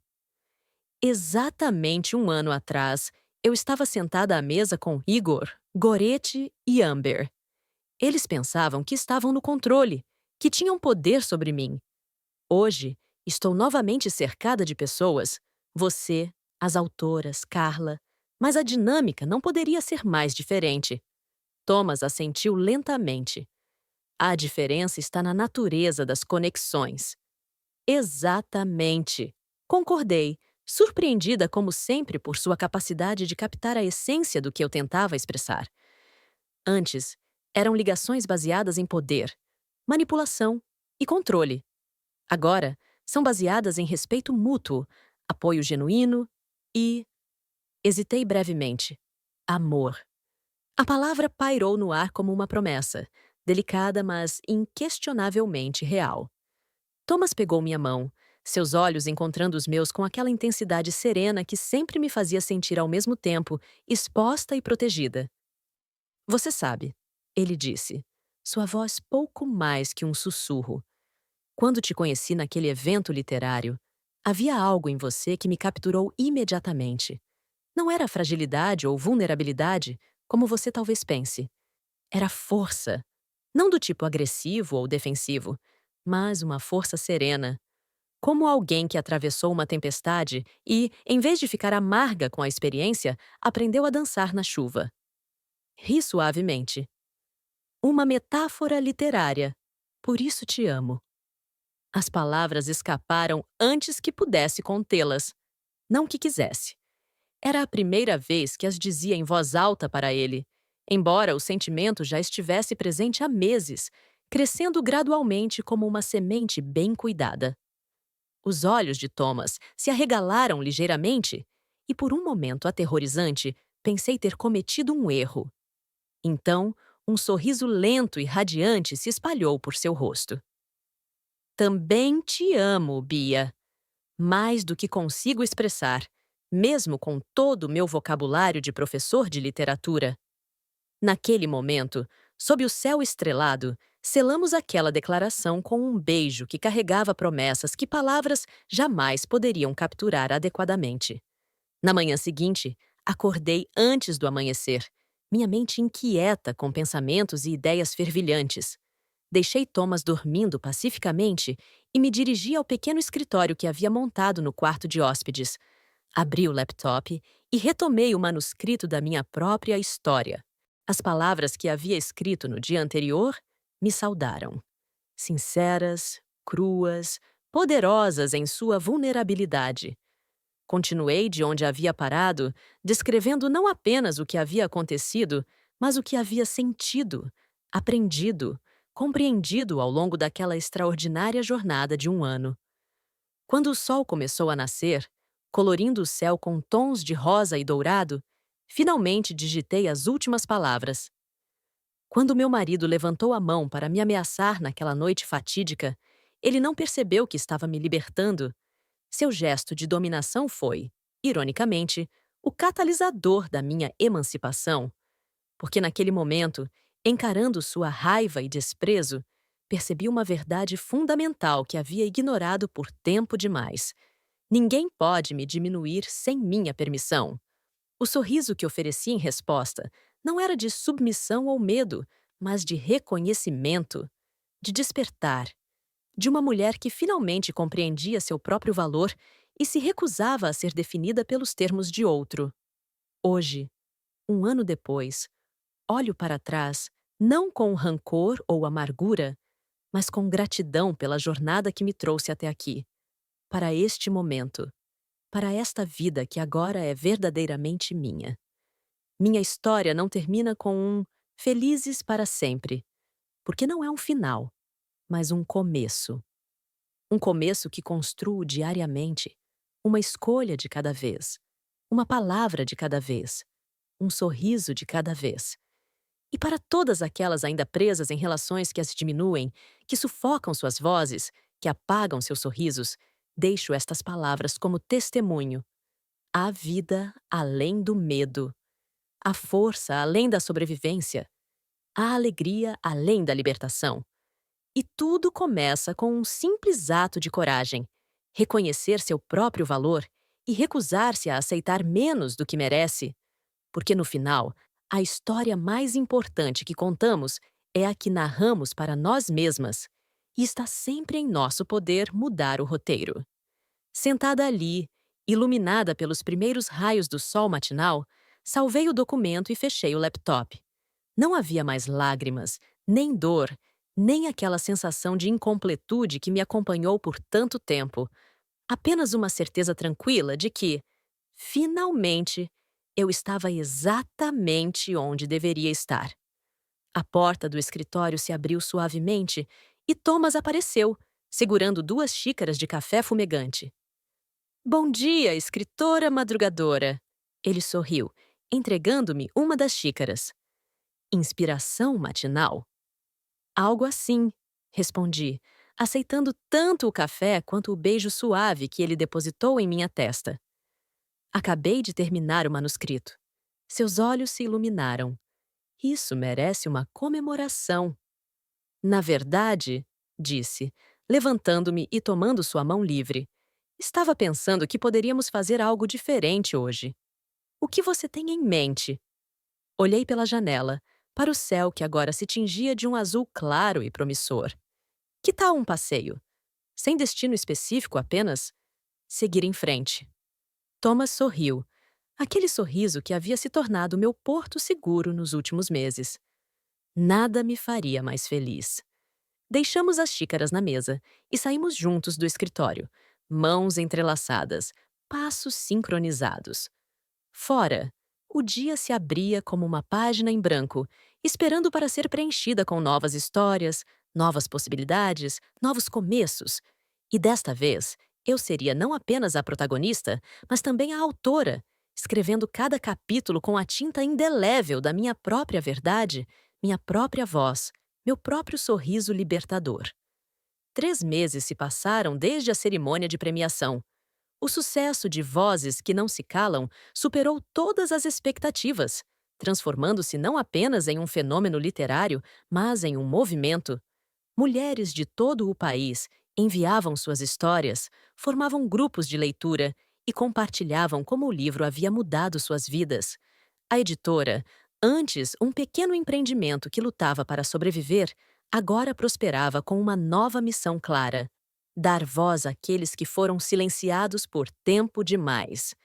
Exatamente 1 ano atrás, eu estava sentada à mesa com Igor, Gorete e Amber. Eles pensavam que estavam no controle, que tinham poder sobre mim. Hoje, estou novamente cercada de pessoas, você, as autoras, Carla, mas a dinâmica não poderia ser mais diferente. Thomas assentiu lentamente. A diferença está na natureza das conexões. Exatamente. Concordei, surpreendida como sempre por sua capacidade de captar a essência do que eu tentava expressar. Antes, eram ligações baseadas em poder, manipulação e controle. Agora, são baseadas em respeito mútuo, apoio genuíno e... Hesitei brevemente. Amor. A palavra pairou no ar como uma promessa, delicada, mas inquestionavelmente real. Thomas pegou minha mão, seus olhos encontrando os meus com aquela intensidade serena que sempre me fazia sentir ao mesmo tempo exposta e protegida. Você sabe, ele disse, sua voz pouco mais que um sussurro. Quando te conheci naquele evento literário, havia algo em você que me capturou imediatamente. Não era fragilidade ou vulnerabilidade, como você talvez pense. Era força. Não do tipo agressivo ou defensivo, mas uma força serena. Como alguém que atravessou uma tempestade e, em vez de ficar amarga com a experiência, aprendeu a dançar na chuva. Ri suavemente. Uma metáfora literária. Por isso te amo. As palavras escaparam antes que pudesse contê-las. Não que quisesse. Era a primeira vez que as dizia em voz alta para ele, embora o sentimento já estivesse presente há meses, crescendo gradualmente como uma semente bem cuidada. Os olhos de Thomas se arregalaram ligeiramente e, por um momento aterrorizante, pensei ter cometido um erro. Então, um sorriso lento e radiante se espalhou por seu rosto. Também te amo, Bia. Mais do que consigo expressar, mesmo com todo o meu vocabulário de professor de literatura. Naquele momento, sob o céu estrelado, selamos aquela declaração com um beijo que carregava promessas que palavras jamais poderiam capturar adequadamente. Na manhã seguinte, acordei antes do amanhecer, minha mente inquieta com pensamentos e ideias fervilhantes. Deixei Thomas dormindo pacificamente e me dirigi ao pequeno escritório que havia montado no quarto de hóspedes. Abri o laptop e retomei o manuscrito da minha própria história. As palavras que havia escrito no dia anterior me saudaram. Sinceras, cruas, poderosas em sua vulnerabilidade. Continuei de onde havia parado, descrevendo não apenas o que havia acontecido, mas o que havia sentido, aprendido, compreendido ao longo daquela extraordinária jornada de um ano. Quando o sol começou a nascer, colorindo o céu com tons de rosa e dourado, finalmente digitei as últimas palavras. Quando meu marido levantou a mão para me ameaçar naquela noite fatídica, ele não percebeu que estava me libertando. Seu gesto de dominação foi, ironicamente, o catalisador da minha emancipação, porque naquele momento, encarando sua raiva e desprezo, percebi uma verdade fundamental que havia ignorado por tempo demais. Ninguém pode me diminuir sem minha permissão. O sorriso que ofereci em resposta não era de submissão ou medo, mas de reconhecimento, de despertar, de uma mulher que finalmente compreendia seu próprio valor e se recusava a ser definida pelos termos de outro. Hoje, um ano depois, olho para trás, não com rancor ou amargura, mas com gratidão pela jornada que me trouxe até aqui, para este momento, para esta vida que agora é verdadeiramente minha. Minha história não termina com um felizes para sempre, porque não é um final, mas um começo. Um começo que construo diariamente, uma escolha de cada vez, uma palavra de cada vez, um sorriso de cada vez. E para todas aquelas ainda presas em relações que as diminuem, que sufocam suas vozes, que apagam seus sorrisos, deixo estas palavras como testemunho. Há vida além do medo. Há força além da sobrevivência. Há alegria além da libertação. E tudo começa com um simples ato de coragem: reconhecer seu próprio valor e recusar-se a aceitar menos do que merece. Porque no final, a história mais importante que contamos é a que narramos para nós mesmas, e está sempre em nosso poder mudar o roteiro. Sentada ali, iluminada pelos primeiros raios do sol matinal, salvei o documento e fechei o laptop. Não havia mais lágrimas, nem dor, nem aquela sensação de incompletude que me acompanhou por tanto tempo. Apenas uma certeza tranquila de que, finalmente, eu estava exatamente onde deveria estar. A porta do escritório se abriu suavemente e Thomas apareceu, segurando 2 xícaras de café fumegante. Bom dia, escritora madrugadora. Ele sorriu, entregando-me uma das xícaras. Inspiração matinal? Algo assim, respondi, aceitando tanto o café quanto o beijo suave que ele depositou em minha testa. Acabei de terminar o manuscrito. Seus olhos se iluminaram. Isso merece uma comemoração. Na verdade, disse, levantando-me e tomando sua mão livre. Estava pensando que poderíamos fazer algo diferente hoje. O que você tem em mente? Olhei pela janela, para o céu que agora se tingia de um azul claro e promissor. Que tal um passeio? Sem destino específico apenas? Seguir em frente. Thomas sorriu. Aquele sorriso que havia se tornado meu porto seguro nos últimos meses. Nada me faria mais feliz. Deixamos as xícaras na mesa e saímos juntos do escritório, mãos entrelaçadas, passos sincronizados. Fora, o dia se abria como uma página em branco, esperando para ser preenchida com novas histórias, novas possibilidades, novos começos. E desta vez, eu seria não apenas a protagonista, mas também a autora, escrevendo cada capítulo com a tinta indelével da minha própria verdade, minha própria voz, meu próprio sorriso libertador. 3 meses se passaram desde a cerimônia de premiação. O sucesso de Vozes que Não Se Calam superou todas as expectativas, transformando-se não apenas em um fenômeno literário, mas em um movimento. Mulheres de todo o país enviavam suas histórias, formavam grupos de leitura e compartilhavam como o livro havia mudado suas vidas. A editora, antes um pequeno empreendimento que lutava para sobreviver, agora prosperava com uma nova missão clara: dar voz àqueles que foram silenciados por tempo demais.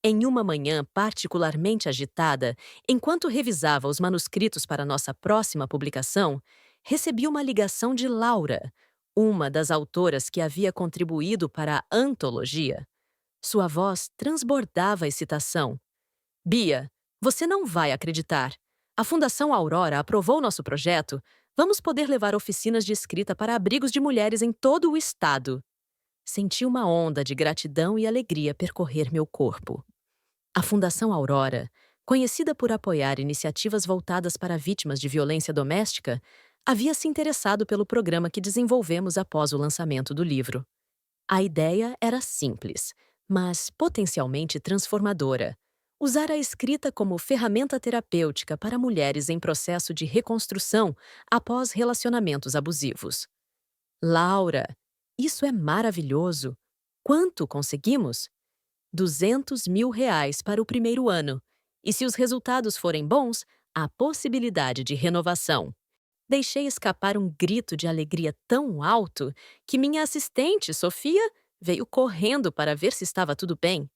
Em uma manhã particularmente agitada, enquanto revisava os manuscritos para nossa próxima publicação, recebi uma ligação de Laura, uma das autoras que havia contribuído para a antologia. Sua voz transbordava excitação. Bia, você não vai acreditar. A Fundação Aurora aprovou nosso projeto. Vamos poder levar oficinas de escrita para abrigos de mulheres em todo o estado. Senti uma onda de gratidão e alegria percorrer meu corpo. A Fundação Aurora, conhecida por apoiar iniciativas voltadas para vítimas de violência doméstica, havia se interessado pelo programa que desenvolvemos após o lançamento do livro. A ideia era simples, mas potencialmente transformadora: usar a escrita como ferramenta terapêutica para mulheres em processo de reconstrução após relacionamentos abusivos. Laura, isso é maravilhoso! Quanto conseguimos? R$ 200.000 para o primeiro ano. E se os resultados forem bons, há possibilidade de renovação. Deixei escapar um grito de alegria tão alto que minha assistente, Sofia, veio correndo para ver se estava tudo bem.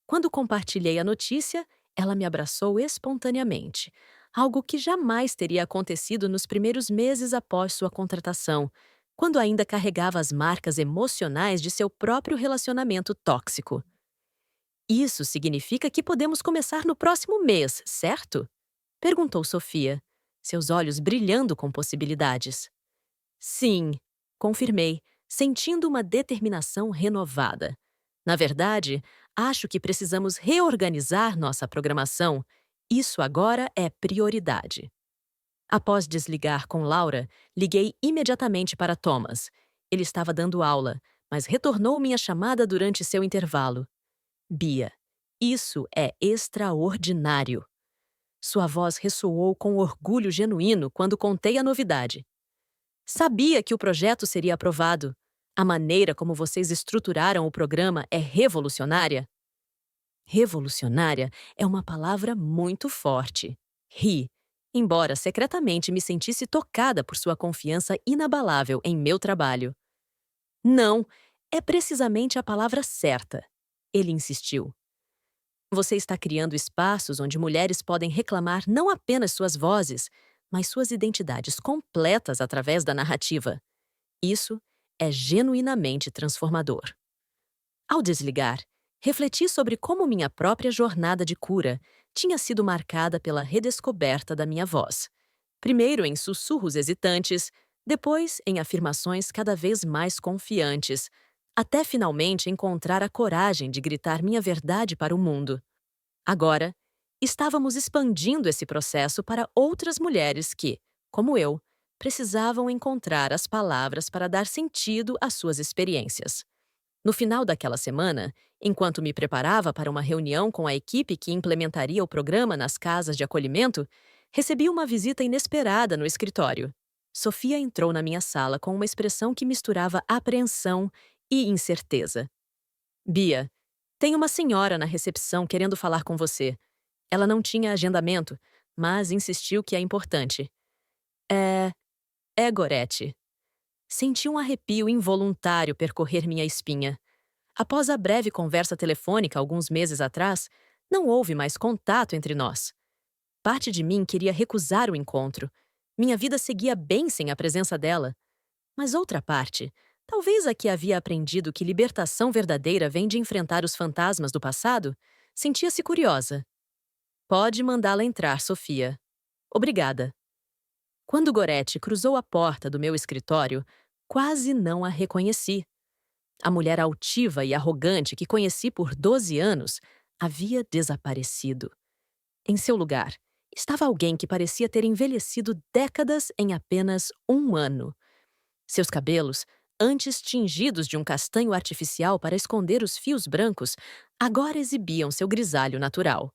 Quando compartilhei a notícia, ela me abraçou espontaneamente, algo que jamais teria acontecido nos primeiros meses após sua contratação, quando ainda carregava as marcas emocionais de seu próprio relacionamento tóxico. Isso significa que podemos começar no próximo mês, certo? Perguntou Sofia, seus olhos brilhando com possibilidades. Sim, confirmei, sentindo uma determinação renovada. Na verdade, acho que precisamos reorganizar nossa programação. Isso agora é prioridade. Após desligar com Laura, liguei imediatamente para Thomas. Ele estava dando aula, mas retornou minha chamada durante seu intervalo. Bia, isso é extraordinário. Sua voz ressoou com orgulho genuíno quando contei a novidade. Sabia que o projeto seria aprovado. A maneira como vocês estruturaram o programa é revolucionária. Revolucionária é uma palavra muito forte. Ri, embora secretamente me sentisse tocada por sua confiança inabalável em meu trabalho. Não, é precisamente a palavra certa. Ele insistiu. Você está criando espaços onde mulheres podem reclamar não apenas suas vozes, mas suas identidades completas através da narrativa. Isso é genuinamente transformador. Ao desligar, refleti sobre como minha própria jornada de cura tinha sido marcada pela redescoberta da minha voz. Primeiro em sussurros hesitantes, depois em afirmações cada vez mais confiantes, até finalmente encontrar a coragem de gritar minha verdade para o mundo. Agora, estávamos expandindo esse processo para outras mulheres que, como eu, precisavam encontrar as palavras para dar sentido às suas experiências. No final daquela semana, enquanto me preparava para uma reunião com a equipe que implementaria o programa nas casas de acolhimento, recebi uma visita inesperada no escritório. Sofia entrou na minha sala com uma expressão que misturava apreensão e incerteza. Bia, tem uma senhora na recepção querendo falar com você. Ela não tinha agendamento, mas insistiu que é importante. É. É Gorete. Senti um arrepio involuntário percorrer minha espinha. Após a breve conversa telefônica alguns meses atrás, não houve mais contato entre nós. Parte de mim queria recusar o encontro. Minha vida seguia bem sem a presença dela. Mas outra parte, talvez a que havia aprendido que libertação verdadeira vem de enfrentar os fantasmas do passado, sentia-se curiosa. Pode mandá-la entrar, Sofia. Obrigada. Quando Gorete cruzou a porta do meu escritório, quase não a reconheci. A mulher altiva e arrogante que conheci por 12 anos havia desaparecido. Em seu lugar, estava alguém que parecia ter envelhecido décadas em apenas um ano. Seus cabelos, antes tingidos de um castanho artificial para esconder os fios brancos, agora exibiam seu grisalho natural.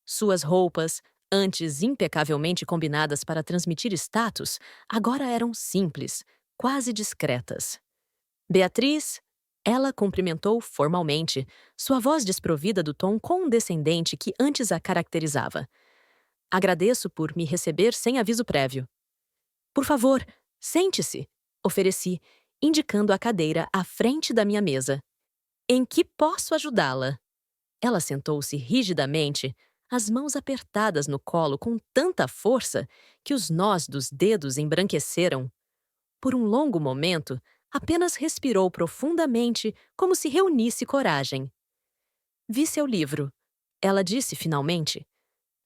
Suas roupas, antes impecavelmente combinadas para transmitir status, agora eram simples, quase discretas. Beatriz, ela cumprimentou formalmente, sua voz desprovida do tom condescendente que antes a caracterizava. Agradeço por me receber sem aviso prévio. Por favor, sente-se, ofereci, indicando a cadeira à frente da minha mesa. Em que posso ajudá-la? Ela sentou-se rigidamente, as mãos apertadas no colo com tanta força que os nós dos dedos embranqueceram. Por um longo momento, apenas respirou profundamente, como se reunisse coragem. Vi seu livro, ela disse finalmente.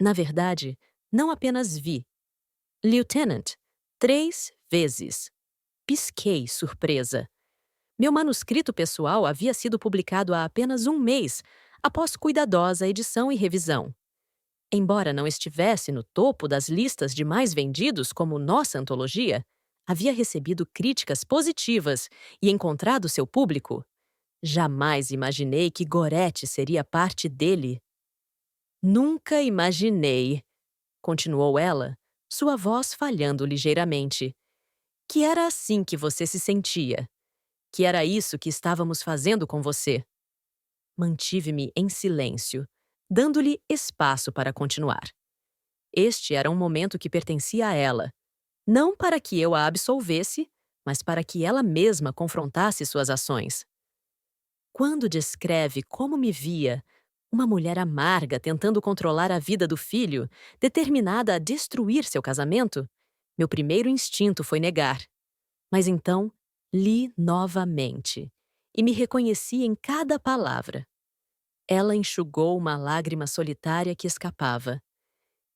Na verdade, não apenas vi. Lieutenant, 3 vezes. Pisquei, surpresa. Meu manuscrito pessoal havia sido publicado há apenas um mês, após cuidadosa edição e revisão. Embora não estivesse no topo das listas de mais vendidos como nossa antologia, havia recebido críticas positivas e encontrado seu público. Jamais imaginei que Gorete seria parte dele. Nunca imaginei, continuou ela, sua voz falhando ligeiramente, que era assim que você se sentia, que era isso que estávamos fazendo com você. Mantive-me em silêncio, dando-lhe espaço para continuar. Este era um momento que pertencia a ela, não para que eu a absolvesse, mas para que ela mesma confrontasse suas ações. Quando descreve como me via, uma mulher amarga tentando controlar a vida do filho, determinada a destruir seu casamento, meu primeiro instinto foi negar. Mas então, li novamente e me reconheci em cada palavra. Ela enxugou uma lágrima solitária que escapava.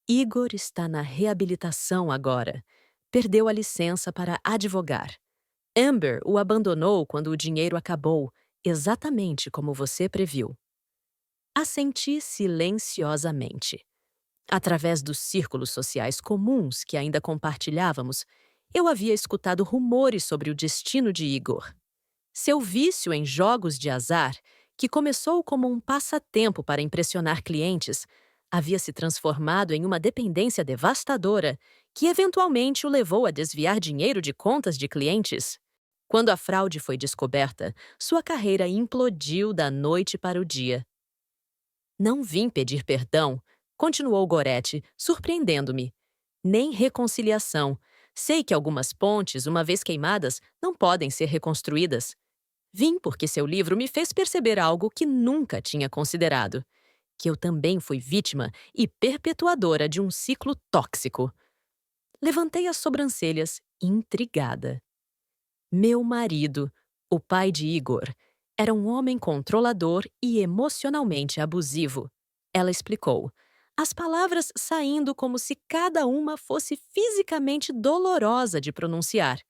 Igor está na reabilitação agora. Perdeu a licença para advogar. Amber o abandonou quando o dinheiro acabou, exatamente como você previu. Assenti silenciosamente. Através dos círculos sociais comuns que ainda compartilhávamos, eu havia escutado rumores sobre o destino de Igor. Seu vício em jogos de azar, que começou como um passatempo para impressionar clientes, havia se transformado em uma dependência devastadora que eventualmente o levou a desviar dinheiro de contas de clientes. Quando a fraude foi descoberta, sua carreira implodiu da noite para o dia. Não vim pedir perdão, continuou Gorete, surpreendendo-me. Nem reconciliação. Sei que algumas pontes, uma vez queimadas, não podem ser reconstruídas. Vim porque seu livro me fez perceber algo que nunca tinha considerado. Que eu também fui vítima e perpetuadora de um ciclo tóxico. Levantei as sobrancelhas, intrigada. Meu marido, o pai de Igor, era um homem controlador e emocionalmente abusivo. Ela explicou, as palavras saindo como se cada uma fosse fisicamente dolorosa de pronunciar.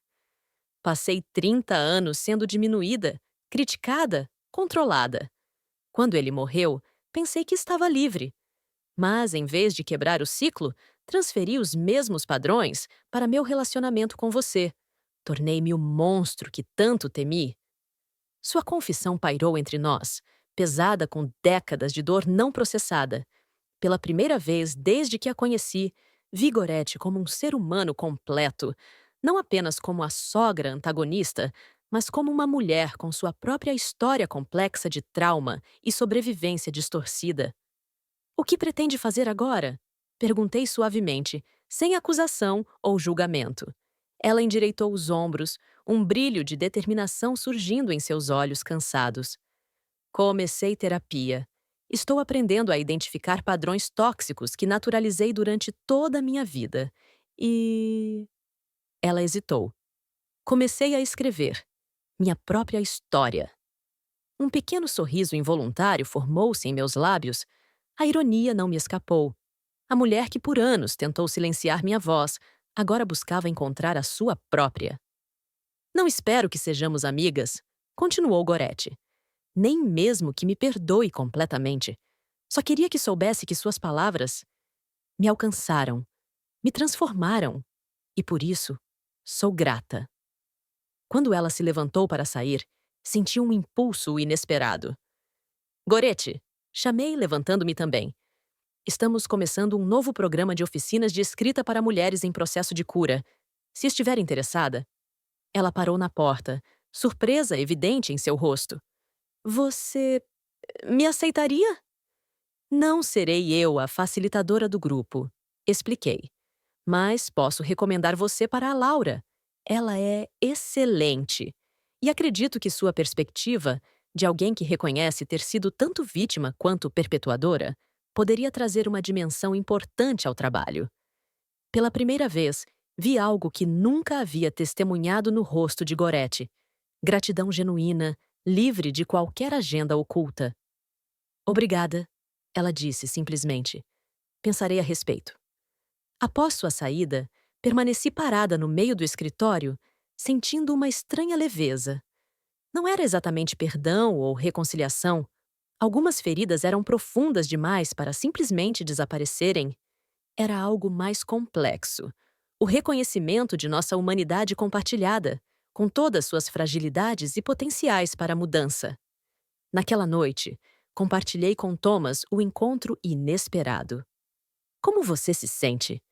Passei 30 anos sendo diminuída, criticada, controlada. Quando ele morreu, pensei que estava livre. Mas, em vez de quebrar o ciclo, transferi os mesmos padrões para meu relacionamento com você. Tornei-me o monstro que tanto temi. Sua confissão pairou entre nós, pesada com décadas de dor não processada. Pela primeira vez desde que a conheci, vi Gorete como um ser humano completo, Não apenas como a sogra antagonista, mas como uma mulher com sua própria história complexa de trauma e sobrevivência distorcida. O que pretende fazer agora? Perguntei suavemente, sem acusação ou julgamento. Ela endireitou os ombros, um brilho de determinação surgindo em seus olhos cansados. Comecei terapia. Estou aprendendo a identificar padrões tóxicos que naturalizei durante toda a minha vida. E. Ela hesitou. Comecei a escrever minha própria história. Um pequeno sorriso involuntário formou-se em meus lábios. A ironia não me escapou. A mulher que por anos tentou silenciar minha voz, agora buscava encontrar a sua própria. Não espero que sejamos amigas, continuou Goretti. Nem mesmo que me perdoe completamente. Só queria que soubesse que suas palavras me alcançaram, me transformaram. E por isso, sou grata. Quando ela se levantou para sair, senti um impulso inesperado. Goretti, chamei levantando-me também. Estamos começando um novo programa de oficinas de escrita para mulheres em processo de cura. Se estiver interessada. Ela parou na porta, surpresa evidente em seu rosto. Você me aceitaria? Não serei eu a facilitadora do grupo, expliquei. Mas posso recomendar você para a Laura. Ela é excelente. E acredito que sua perspectiva, de alguém que reconhece ter sido tanto vítima quanto perpetuadora, poderia trazer uma dimensão importante ao trabalho. Pela primeira vez, vi algo que nunca havia testemunhado no rosto de Goretti. Gratidão genuína, livre de qualquer agenda oculta. Obrigada, ela disse simplesmente. Pensarei a respeito. Após sua saída, permaneci parada no meio do escritório, sentindo uma estranha leveza. Não era exatamente perdão ou reconciliação. Algumas feridas eram profundas demais para simplesmente desaparecerem. Era algo mais complexo. O reconhecimento de nossa humanidade compartilhada, com todas suas fragilidades e potenciais para a mudança. Naquela noite, compartilhei com Thomas o encontro inesperado. Como você se sente?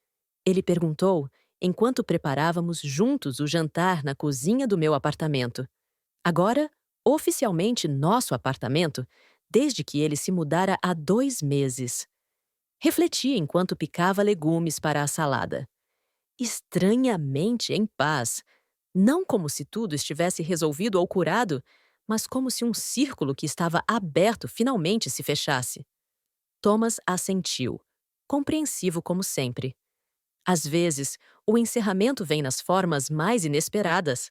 Ele perguntou enquanto preparávamos juntos o jantar na cozinha do meu apartamento. Agora, oficialmente nosso apartamento, desde que ele se mudara há 2 meses. Refleti enquanto picava legumes para a salada. Estranhamente em paz. Não como se tudo estivesse resolvido ou curado, mas como se um círculo que estava aberto finalmente se fechasse. Thomas assentiu, compreensivo como sempre. Às vezes, o encerramento vem nas formas mais inesperadas.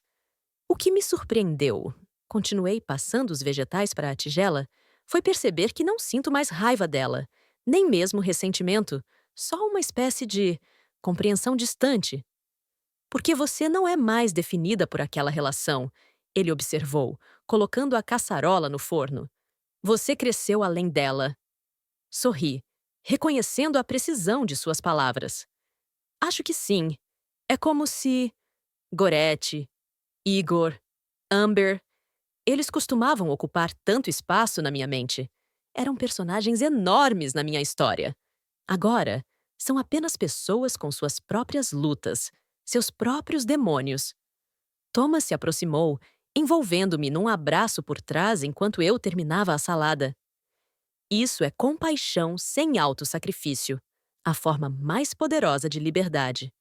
O que me surpreendeu, continuei passando os vegetais para a tigela, foi perceber que não sinto mais raiva dela, nem mesmo ressentimento, só uma espécie de compreensão distante. Porque você não é mais definida por aquela relação, ele observou, colocando a caçarola no forno. Você cresceu além dela. Sorri, reconhecendo a precisão de suas palavras. Acho que sim. É como se Goretti, Igor, Amber, eles costumavam ocupar tanto espaço na minha mente. Eram personagens enormes na minha história. Agora, são apenas pessoas com suas próprias lutas, seus próprios demônios. Thomas se aproximou, envolvendo-me num abraço por trás enquanto eu terminava a salada. Isso é compaixão sem autossacrifício, a forma mais poderosa de liberdade.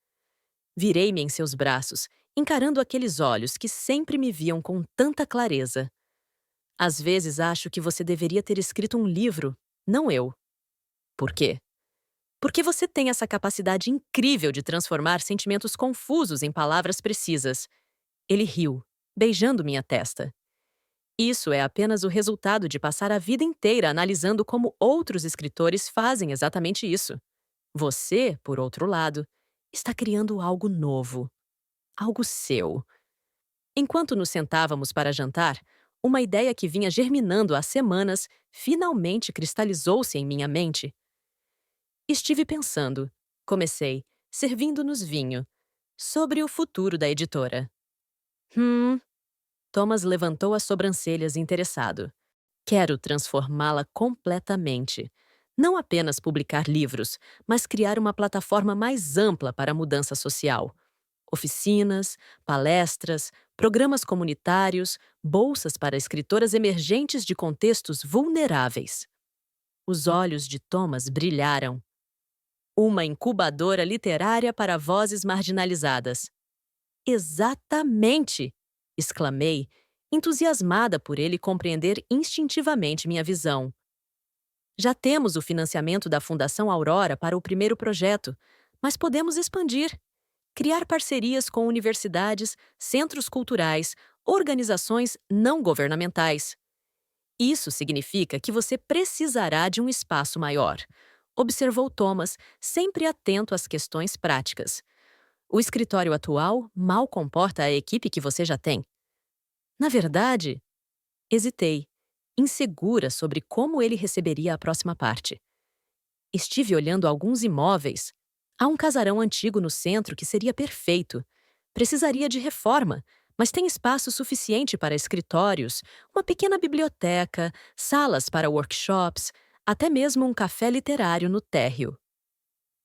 Virei-me em seus braços, encarando aqueles olhos que sempre me viam com tanta clareza. Às vezes acho que você deveria ter escrito um livro, não eu. Por quê? Porque você tem essa capacidade incrível de transformar sentimentos confusos em palavras precisas. Ele riu, beijando minha testa. Isso é apenas o resultado de passar a vida inteira analisando como outros escritores fazem exatamente isso. Você, por outro lado, está criando algo novo. Algo seu. Enquanto nos sentávamos para jantar, uma ideia que vinha germinando há semanas finalmente cristalizou-se em minha mente. Estive pensando, comecei, servindo-nos vinho, sobre o futuro da editora. Thomas levantou as sobrancelhas interessado. Quero transformá-la completamente. Não apenas publicar livros, mas criar uma plataforma mais ampla para a mudança social. Oficinas, palestras, programas comunitários, bolsas para escritoras emergentes de contextos vulneráveis. Os olhos de Thomas brilharam. Uma incubadora literária para vozes marginalizadas. Exatamente! Exclamei, entusiasmada por ele compreender instintivamente minha visão. Já temos o financiamento da Fundação Aurora para o primeiro projeto, mas podemos expandir. Criar parcerias com universidades, centros culturais, organizações não governamentais. Isso significa que você precisará de um espaço maior, observou Thomas, sempre atento às questões práticas. O escritório atual mal comporta a equipe que você já tem. Na verdade, hesitei, insegura sobre como ele receberia a próxima parte. Estive olhando alguns imóveis. Há um casarão antigo no centro que seria perfeito. Precisaria de reforma, mas tem espaço suficiente para escritórios, uma pequena biblioteca, salas para workshops, até mesmo um café literário no térreo.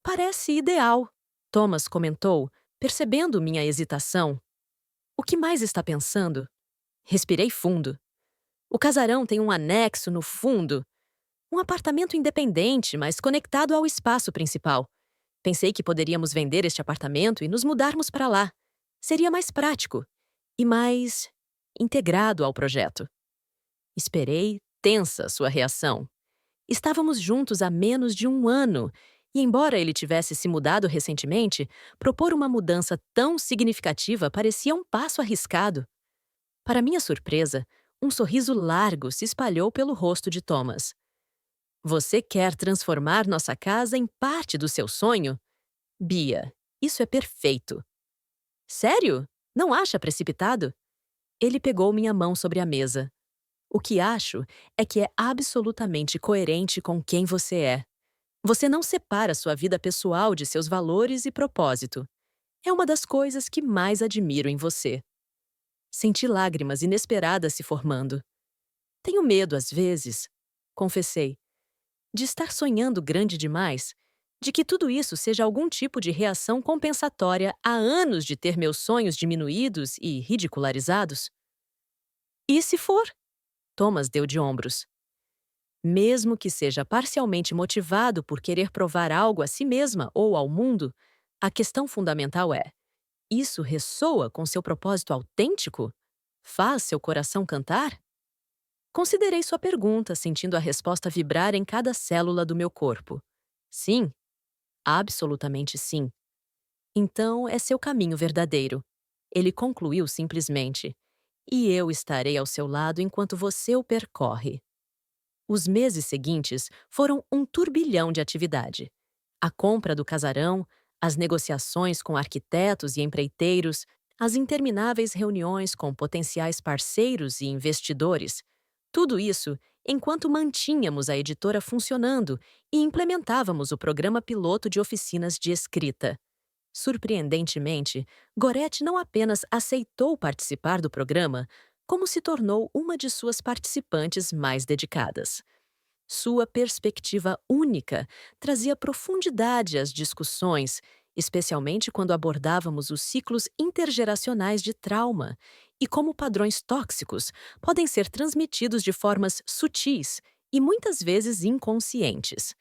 Parece ideal, Thomas comentou, percebendo minha hesitação. O que mais está pensando? Respirei fundo. O casarão tem um anexo no fundo. Um apartamento independente, mas conectado ao espaço principal. Pensei que poderíamos vender este apartamento e nos mudarmos para lá. Seria mais prático e mais integrado ao projeto. Esperei, tensa, sua reação. Estávamos juntos há menos de um ano e, embora ele tivesse se mudado recentemente, propor uma mudança tão significativa parecia um passo arriscado. Para minha surpresa, um sorriso largo se espalhou pelo rosto de Thomas. Você quer transformar nossa casa em parte do seu sonho? Bia, isso é perfeito. Sério? Não acha precipitado? Ele pegou minha mão sobre a mesa. O que acho é que é absolutamente coerente com quem você é. Você não separa sua vida pessoal de seus valores e propósito. É uma das coisas que mais admiro em você. Senti lágrimas inesperadas se formando. Tenho medo, às vezes, confessei, de estar sonhando grande demais, de que tudo isso seja algum tipo de reação compensatória a anos de ter meus sonhos diminuídos e ridicularizados. E se for? Thomas deu de ombros. Mesmo que seja parcialmente motivado por querer provar algo a si mesma ou ao mundo, a questão fundamental é: isso ressoa com seu propósito autêntico? Faz seu coração cantar? Considerei sua pergunta, sentindo a resposta vibrar em cada célula do meu corpo. Sim, absolutamente sim. Então é seu caminho verdadeiro. Ele concluiu simplesmente. E eu estarei ao seu lado enquanto você o percorre. Os meses seguintes foram um turbilhão de atividade. A compra do casarão, as negociações com arquitetos e empreiteiros, as intermináveis reuniões com potenciais parceiros e investidores. Tudo isso enquanto mantínhamos a editora funcionando e implementávamos o programa piloto de oficinas de escrita. Surpreendentemente, Gorete não apenas aceitou participar do programa, como se tornou uma de suas participantes mais dedicadas. Sua perspectiva única trazia profundidade às discussões, especialmente quando abordávamos os ciclos intergeracionais de trauma e como padrões tóxicos podem ser transmitidos de formas sutis e muitas vezes inconscientes.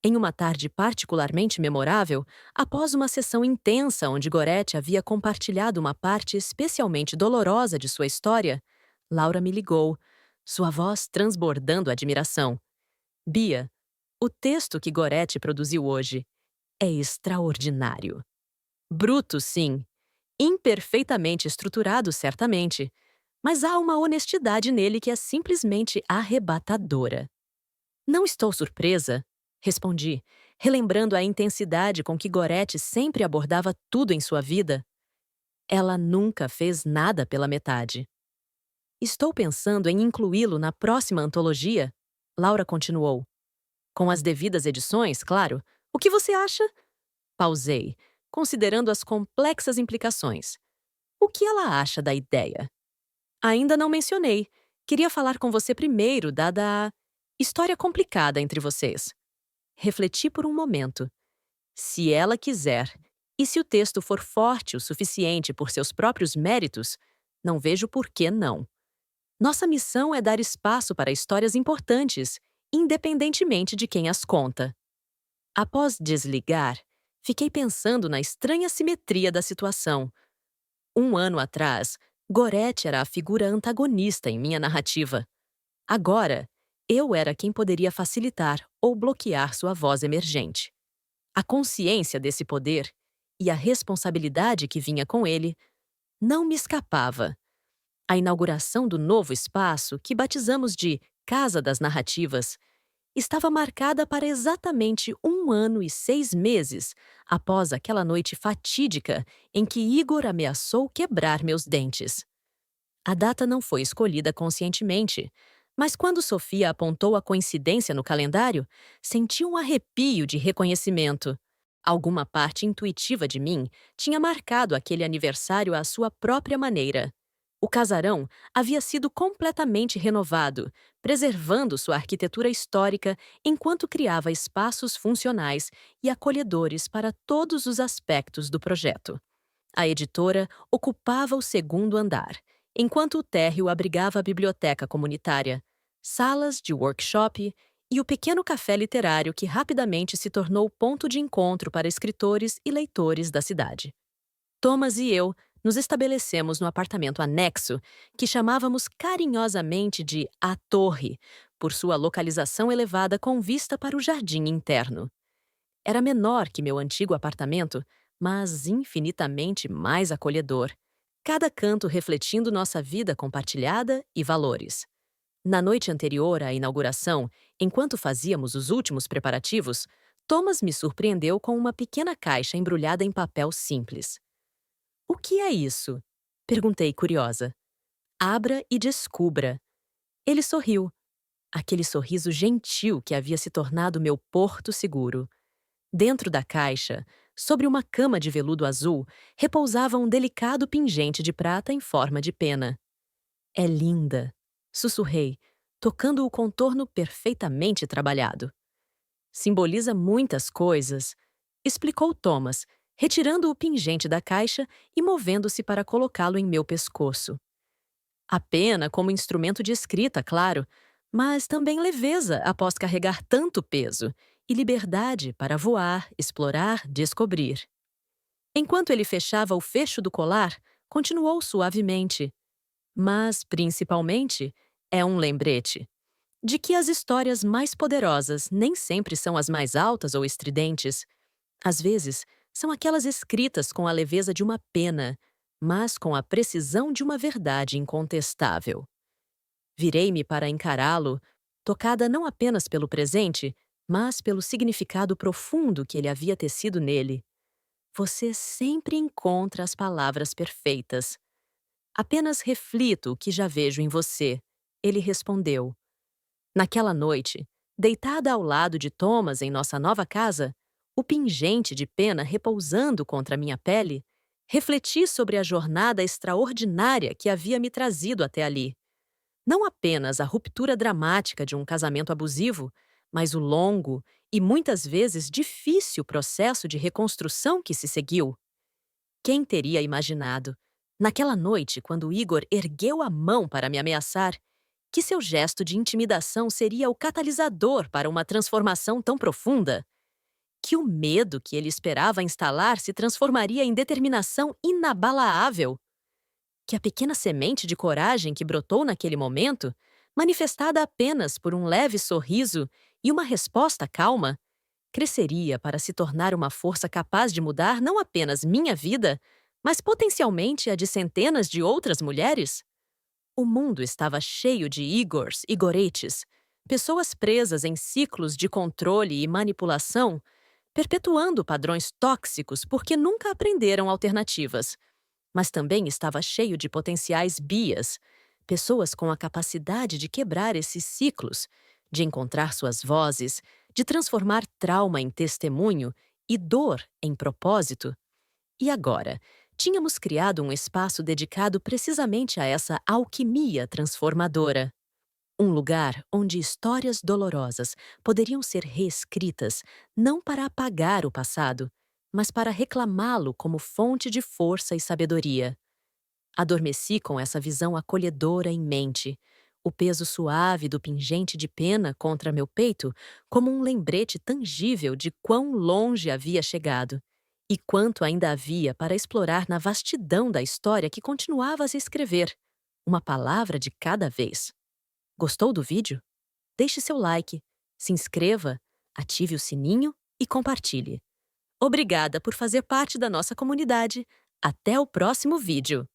Em uma tarde particularmente memorável, após uma sessão intensa onde Gorete havia compartilhado uma parte especialmente dolorosa de sua história, Laura me ligou, sua voz transbordando admiração. Bia, o texto que Gorete produziu hoje é extraordinário. Bruto, sim. Imperfeitamente estruturado, certamente. Mas há uma honestidade nele que é simplesmente arrebatadora. Não estou surpresa, respondi, relembrando a intensidade com que Gorete sempre abordava tudo em sua vida. Ela nunca fez nada pela metade. Estou pensando em incluí-lo na próxima antologia, Laura continuou. Com as devidas edições, claro. O que você acha? Pausei, considerando as complexas implicações. O que ela acha da ideia? Ainda não mencionei. Queria falar com você primeiro, dada a história complicada entre vocês. Refleti por um momento. Se ela quiser, E se o texto for forte o suficiente por seus próprios méritos, não vejo por que não. Nossa missão é dar espaço para histórias importantes, independentemente de quem as conta. Após desligar, fiquei pensando na estranha simetria da situação. Um ano atrás, Gorete era a figura antagonista em minha narrativa. Agora, eu era quem poderia facilitar ou bloquear sua voz emergente. A consciência desse poder e a responsabilidade que vinha com ele não me escapava. A inauguração do novo espaço, que batizamos de Casa das Narrativas, estava marcada para exatamente 1 ano e 6 meses após aquela noite fatídica em que Igor ameaçou quebrar meus dentes. A data não foi escolhida conscientemente, mas quando Sofia apontou a coincidência no calendário, senti um arrepio de reconhecimento. Alguma parte intuitiva de mim tinha marcado aquele aniversário à sua própria maneira. O casarão havia sido completamente renovado, preservando sua arquitetura histórica enquanto criava espaços funcionais e acolhedores para todos os aspectos do projeto. A editora ocupava o segundo andar, enquanto o térreo abrigava a biblioteca comunitária, salas de workshop e o pequeno café literário que rapidamente se tornou ponto de encontro para escritores e leitores da cidade. Thomas e eu nos estabelecemos no apartamento anexo, que chamávamos carinhosamente de A Torre, por sua localização elevada com vista para o jardim interno. Era menor que meu antigo apartamento, mas infinitamente mais acolhedor, cada canto refletindo nossa vida compartilhada e valores. Na noite anterior à inauguração, enquanto fazíamos os últimos preparativos, Thomas me surpreendeu com uma pequena caixa embrulhada em papel simples. "O que é isso?" perguntei curiosa. "Abra e descubra." Ele sorriu, aquele sorriso gentil que havia se tornado meu porto seguro. Dentro da caixa, sobre uma cama de veludo azul, repousava um delicado pingente de prata em forma de pena. "É linda", sussurrei, tocando o contorno perfeitamente trabalhado. "Simboliza muitas coisas", explicou Thomas, retirando o pingente da caixa e movendo-se para colocá-lo em meu pescoço. A pena como instrumento de escrita, claro, mas também leveza após carregar tanto peso, e liberdade para voar, explorar, descobrir. Enquanto ele fechava o fecho do colar, continuou suavemente. Mas, principalmente, é um lembrete de que as histórias mais poderosas nem sempre são as mais altas ou estridentes. Às vezes, são aquelas escritas com a leveza de uma pena, mas com a precisão de uma verdade incontestável. Virei-me para encará-lo, tocada não apenas pelo presente, mas pelo significado profundo que ele havia tecido nele. "Você sempre encontra as palavras perfeitas. Apenas reflito o que já vejo em você", ele respondeu. Naquela noite, deitada ao lado de Thomas em nossa nova casa, o pingente de pena repousando contra minha pele, refleti sobre a jornada extraordinária que havia me trazido até ali. Não apenas a ruptura dramática de um casamento abusivo, mas o longo e muitas vezes difícil processo de reconstrução que se seguiu. Quem teria imaginado, naquela noite, quando Igor ergueu a mão para me ameaçar, que seu gesto de intimidação seria o catalisador para uma transformação tão profunda? Que o medo que ele esperava instalar se transformaria em determinação inabalável? Que a pequena semente de coragem que brotou naquele momento, manifestada apenas por um leve sorriso e uma resposta calma, cresceria para se tornar uma força capaz de mudar não apenas minha vida, mas potencialmente a de centenas de outras mulheres? O mundo estava cheio de Igors e Goretes, pessoas presas em ciclos de controle e manipulação, perpetuando padrões tóxicos porque nunca aprenderam alternativas. Mas também estava cheio de potenciais bias, pessoas com a capacidade de quebrar esses ciclos, de encontrar suas vozes, de transformar trauma em testemunho e dor em propósito. E agora, tínhamos criado um espaço dedicado precisamente a essa alquimia transformadora. Um lugar onde histórias dolorosas poderiam ser reescritas, não para apagar o passado, mas para reclamá-lo como fonte de força e sabedoria. Adormeci com essa visão acolhedora em mente, o peso suave do pingente de pena contra meu peito como um lembrete tangível de quão longe havia chegado e quanto ainda havia para explorar na vastidão da história que continuava a se escrever, uma palavra de cada vez. Gostou do vídeo? Deixe seu like, se inscreva, ative o sininho e compartilhe. Obrigada por fazer parte da nossa comunidade. Até o próximo vídeo!